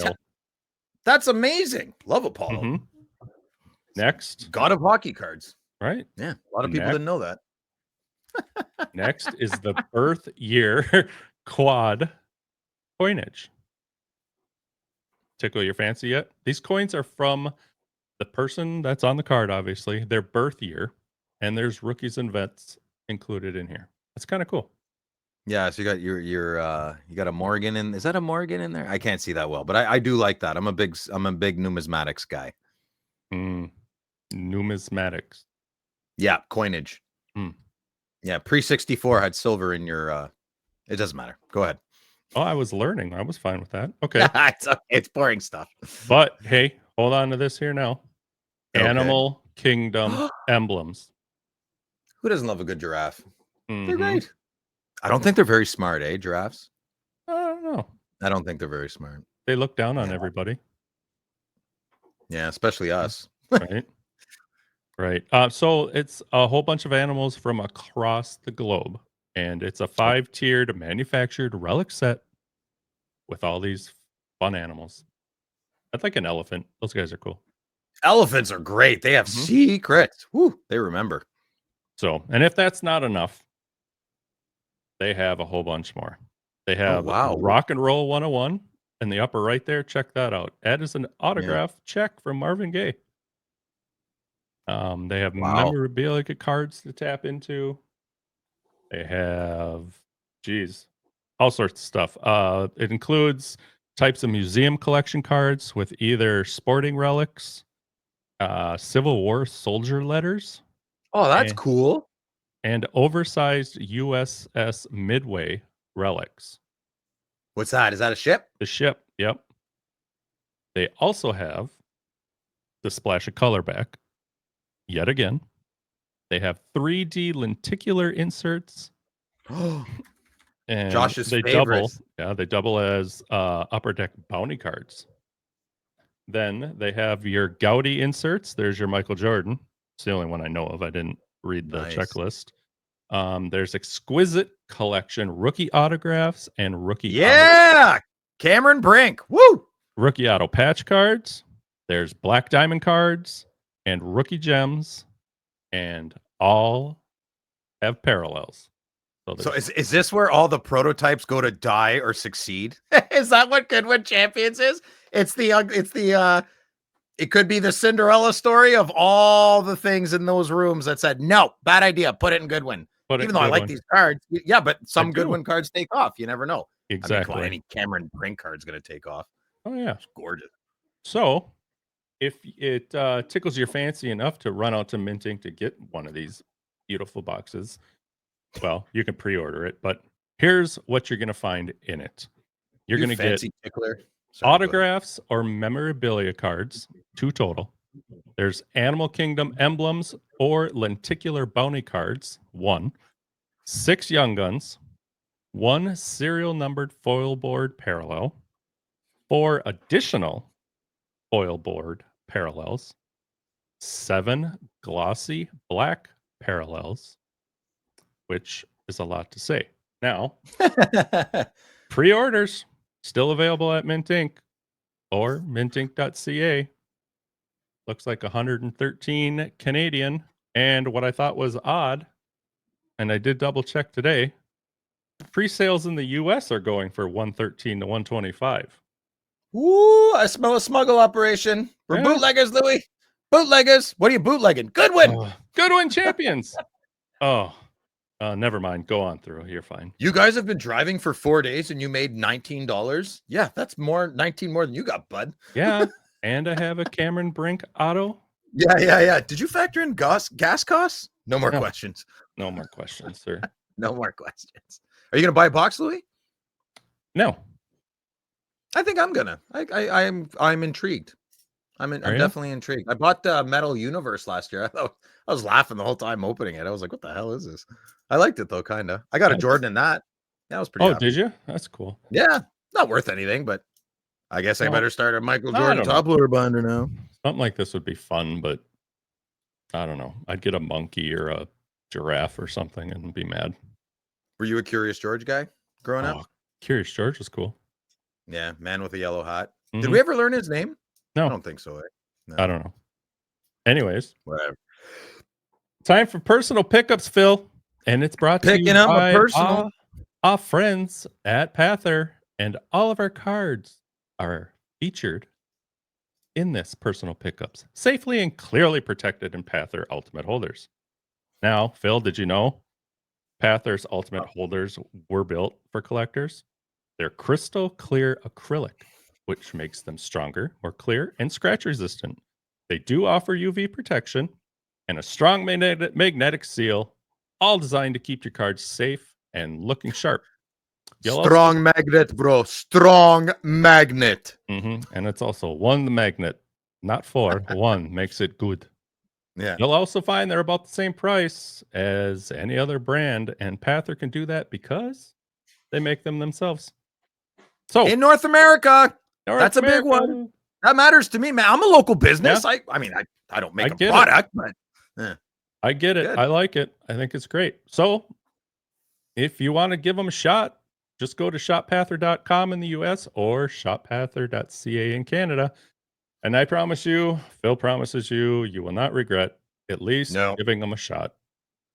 That's amazing. Love Apollo. Next. God of hockey cards. Right. Yeah. A lot of people didn't know that. Next is the birth year quad coinage. Tickle your fancy yet? These coins are from the person that's on the card, obviously, their birth year, and there's rookies and vets included in here. That's kind of cool. Yeah, so you got your you got a Morgan in. Is that a Morgan in there? I can't see that well, but I do like that. I'm a big numismatics guy. Numismatics. Yeah, coinage. Yeah, pre-64 had silver in your it doesn't matter. Go ahead. Oh, I was learning. I was fine with that. Okay. It's boring stuff. But hey, hold on to this here now. Animal Kingdom emblems. Who doesn't love a good giraffe? They're great. I don't think they're very smart, giraffes? I don't know. I don't think they're very smart. They look down on everybody. Yeah, especially us. Right. Right. So it's a whole bunch of animals from across the globe. And it's a 5-tiered manufactured relic set with all these fun animals. That's like an elephant. Those guys are cool. Elephants are great. They have secrets. Woo, they remember. So, and if that's not enough, they have a whole bunch more. They have Rock and Roll 101 in the upper right there. Check that out. Ed is an autograph check from Marvin Gaye. They have memorabilia cards to tap into. They have, all sorts of stuff. It includes types of museum collection cards with either sporting relics, Civil War soldier letters. Oh, that's cool. And oversized USS Midway relics. What's that? Is that a ship? The ship, yep. They also have the splash of color back. Yet again. They have 3D lenticular inserts And Josh's they favorites. they double as Upper Deck bounty cards. Then they have your Gaudy inserts. There's your Michael Jordan. It's the only one I know of. I didn't read the Nice. checklist. There's exquisite collection rookie autographs and rookie Cameron Brink. Woo! rookie auto patch cards. There's black diamond cards and rookie gems, and all have parallels. So is this where all the prototypes go to die or succeed? Is that what Goodwin Champions is? It could be the Cinderella story of all the things in those rooms that said, no, bad idea. Put it in Goodwin. Even though I like these cards. Yeah, but some Goodwin cards take off. You never know. Exactly. I mean, any Cameron Brink card's going to take off. Oh, yeah. It's gorgeous. So if it tickles your fancy enough to run out to Minting to get one of these beautiful boxes, well, you can pre-order it. But here's what you're going to find in it. You're going to get autographs or memorabilia cards, 2 total. There's Animal Kingdom emblems or lenticular bounty cards, 1. 6 Young Guns, 1 serial numbered foil board parallel, 4 additional foil board parallels, 7 glossy black parallels, which is a lot to say. Now, pre-orders still available at Mint Inc. or mintinc.ca. Looks like 113 Canadian. And what I thought was odd, and I did double check today, pre-sales in the US are going for 113 to 125. Ooh, I smell a smuggle operation. We're bootleggers, Louis. Bootleggers. What are you bootlegging? Goodwin. Goodwin Champions. Never mind. Go on through. You're fine. You guys have been driving for 4 days and you made $19? Yeah, that's 19 more than you got, bud. Yeah. And I have a Cameron Brink auto. Yeah. Did you factor in gas costs? No more questions. No more questions, sir. No more questions. Are you going to buy a box, Louis? No. I think I'm gonna. I'm intrigued. I'm definitely intrigued. I bought Metal Universe last year. I was laughing the whole time opening it. I was like, "What the hell is this?" I liked it though, kind of. I got a Jordan in that. That was pretty. Oh, did you? That's cool. Yeah, not worth anything, but I guess I better start a Michael Jordan top loader binder now. Something like this would be fun, but I don't know. I'd get a monkey or a giraffe or something and be mad. Were you a Curious George guy growing up? Curious George was cool. Yeah, man with a yellow hat. Mm-hmm. Did we ever learn his name? No. I don't think so. No. I don't know. Anyways. Whatever. Time for personal pickups, Phil. And it's brought to you by our friends at Pather. And all of our cards are featured in this personal pickups, safely and clearly protected in Pather Ultimate holders. Now, Phil, did you know Pather's Ultimate holders were built for collectors? They're crystal clear acrylic, which makes them stronger, more clear, and scratch resistant. They do offer UV protection and a strong magnetic seal, all designed to keep your cards safe and looking sharp. Strong magnet, bro. Strong magnet. And it's also 1 magnet, not 4. 1 makes it good. Yeah. You'll also find they're about the same price as any other brand, and Pather can do that because they make them themselves. So in North America, that's a big one. That matters to me, man. I'm a local business. Yeah. I mean, I don't make a product, but I get it. Good. I like it. I think it's great. So if you want to give them a shot, just go to shoppather.com in the US or shoppather.ca in Canada. And I promise you, Phil promises you, you will not regret at least giving them a shot.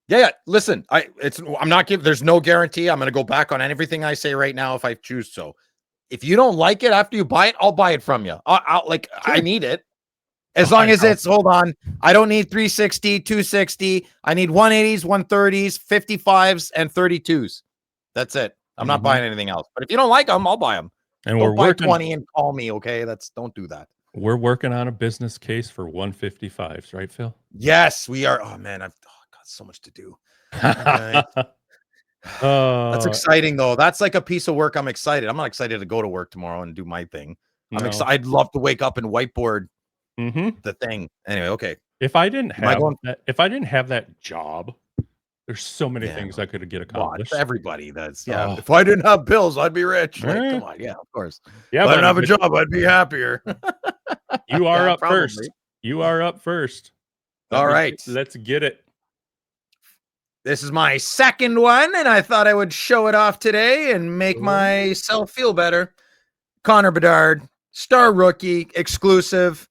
Yeah. Listen, I'm not giving, there's no guarantee. I'm going to go back on everything I say right now if I choose so. If you don't like it after you buy it, I'll buy it from you. I need it. As long as it's, hold on, I don't need 360, 260. I need 180s, 130s, 55s, and 32s. That's it. I'm not buying anything else. But if you don't like them, I'll buy them. And don't buy 20 and call me, okay? Don't do that. We're working on a business case for 155s, right, Phil? Yes, we are. Oh, man, I've got so much to do. That's exciting, though. That's like a piece of work. I'm excited. I'm not excited to go to work tomorrow and do my thing. I'm excited. I'd love to wake up and whiteboard the thing. Anyway, okay. If I didn't have that job, There's so many Yeah. things I could get Well, accomplished. everybody does. Oh. If I didn't have bills, I'd be rich. Like, Eh. come on, yeah, of course. Yeah, If I didn't have buddy, a job, I'd be happier. you are Yeah, up probably. first. You are up first. All right. Let's get it. This is my second one, and I thought I would show it off today and make Ooh. myself feel better. Connor Bedard, star rookie, exclusive.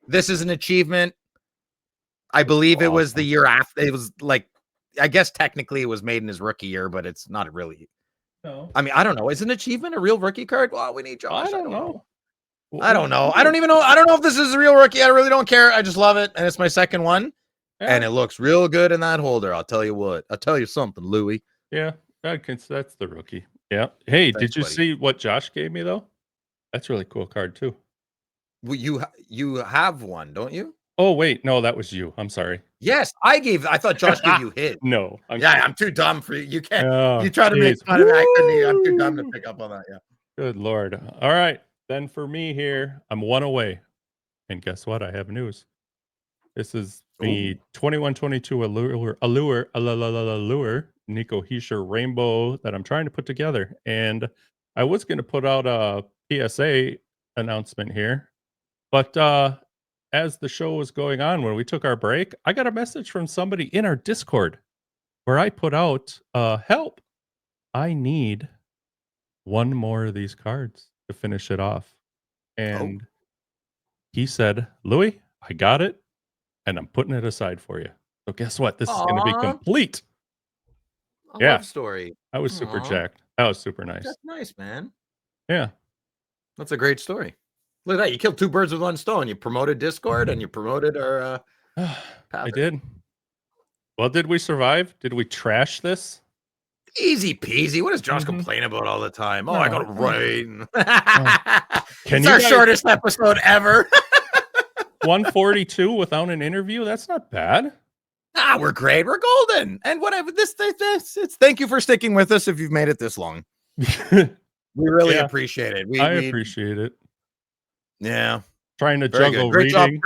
This is an achievement. I believe it was the year after. It was like, I guess technically it was made in his rookie year, but it's not really. No. I mean, I don't know. Is an achievement a real rookie card? Well, we need Josh. I don't know. I don't know. I don't even know. I don't know if this is a real rookie. I really don't care. I just love it. And it's my second one. Yeah. And it looks real good in that holder. I'll tell you what. I'll tell you something, Louie. Yeah, that's the rookie. Yeah. Hey, Thanks, did you buddy. see what Josh gave me though? That's a really cool card too. Well, you have one, don't you? Oh wait, no, that was you. I'm sorry. Yes, I thought Josh gave you his. No. I'm too dumb for you. You can't. Oh, you try to make geez. fun of me. I couldn't. I'm too dumb to pick up on that. Yeah. Good Lord. All right. Then for me here, I'm one away. And guess what? I have news. This is the 21-22 Allure Nico Hischier Rainbow that I'm trying to put together. And I was going to put out a PSA announcement here. But as the show was going on, when we took our break, I got a message from somebody in our Discord where I put out, help. I need one more of these cards to finish it off. And he said, Louis, I got it. And I'm putting it aside for you. So guess what? This is going to be complete. Love story. I was super jacked. That was super nice. That's nice, man. Yeah. That's a great story. Look at that. You killed two birds with one stone. You promoted Discord and you promoted our I did. Well, did we survive? Did we trash this? Easy peasy. What does Josh complain about all the time? I got to write. Can it's our shortest episode ever. 142 without an interview? That's not bad. We're great. We're golden. And whatever it's thank you for sticking with us if you've made it this long. We really appreciate it. I appreciate it. Yeah. Trying to Very juggle good. reading.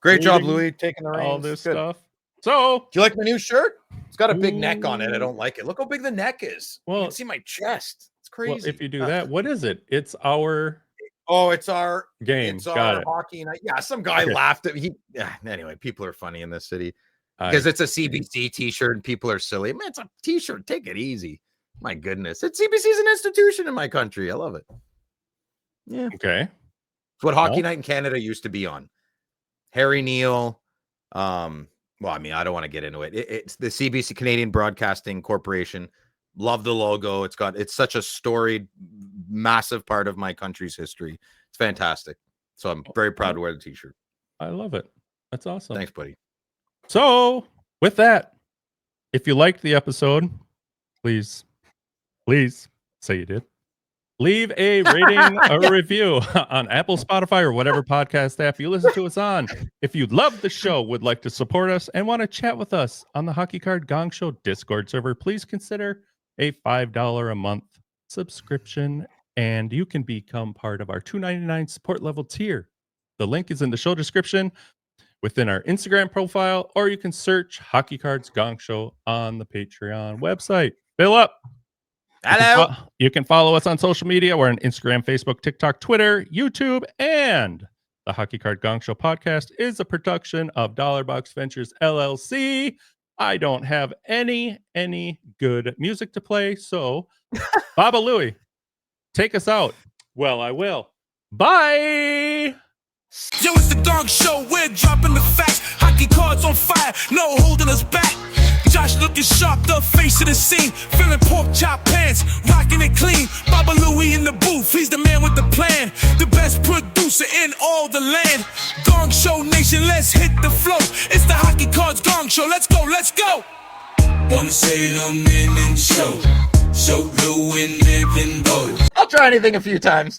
Great job, Louis, taking the reins. All this stuff. So, do you like my new shirt? It's got a big neck on it. I don't like it. Look how big the neck is. Well, you can see my chest. It's crazy. Well, if you do that, what is it? It's our it's our game. It's our hockey night. Yeah, some guy laughed at me. Anyway, people are funny in this city because it's a CBC t-shirt and people are silly. Man, it's a t-shirt. Take it easy. My goodness. CBC is an institution in my country. I love it. Yeah. Okay. It's what Hockey Night in Canada used to be on. Harry Neal. Well, I mean, I don't want to get into it. It's the CBC, Canadian Broadcasting Corporation. Love the logo. It's such a storied, massive part of my country's history. It's fantastic. So I'm very proud to wear the t-shirt. I love it. That's awesome. Thanks, buddy. So with that, if you liked the episode, please say you did. Leave a rating, a review on Apple, Spotify, or whatever podcast app you listen to us on. If you love the show, would like to support us, and want to chat with us on the Hockey Card Gong Show Discord server, please consider a $5 a month subscription, and you can become part of our $2.99 support level tier. The link is in the show description within our Instagram profile, or you can search Hockey Cards Gong Show on the Patreon website. Fill up. Hello. You can follow us on social media. We're on Instagram, Facebook, TikTok, Twitter, YouTube, and the Hockey Card Gong Show podcast is a production of Dollar Box Ventures LLC. I don't have any good music to play, so Baba Louie, take us out. Well, I will. Bye. Yo, it's the Gong Show. We're dropping the facts. Hockey cards on fire, no holding us back. Josh looking sharp, the face of the scene. Feeling pork chop pants, rocking it clean. Baba Louie in the booth, he's the man with the plan. The best producer in all the land. Gong Show Nation, let's hit the flow. It's the Hockey Cards Gong Show. Let's go, let's go. Wanna say the men in show. So blue and living bold. I'll try anything a few times.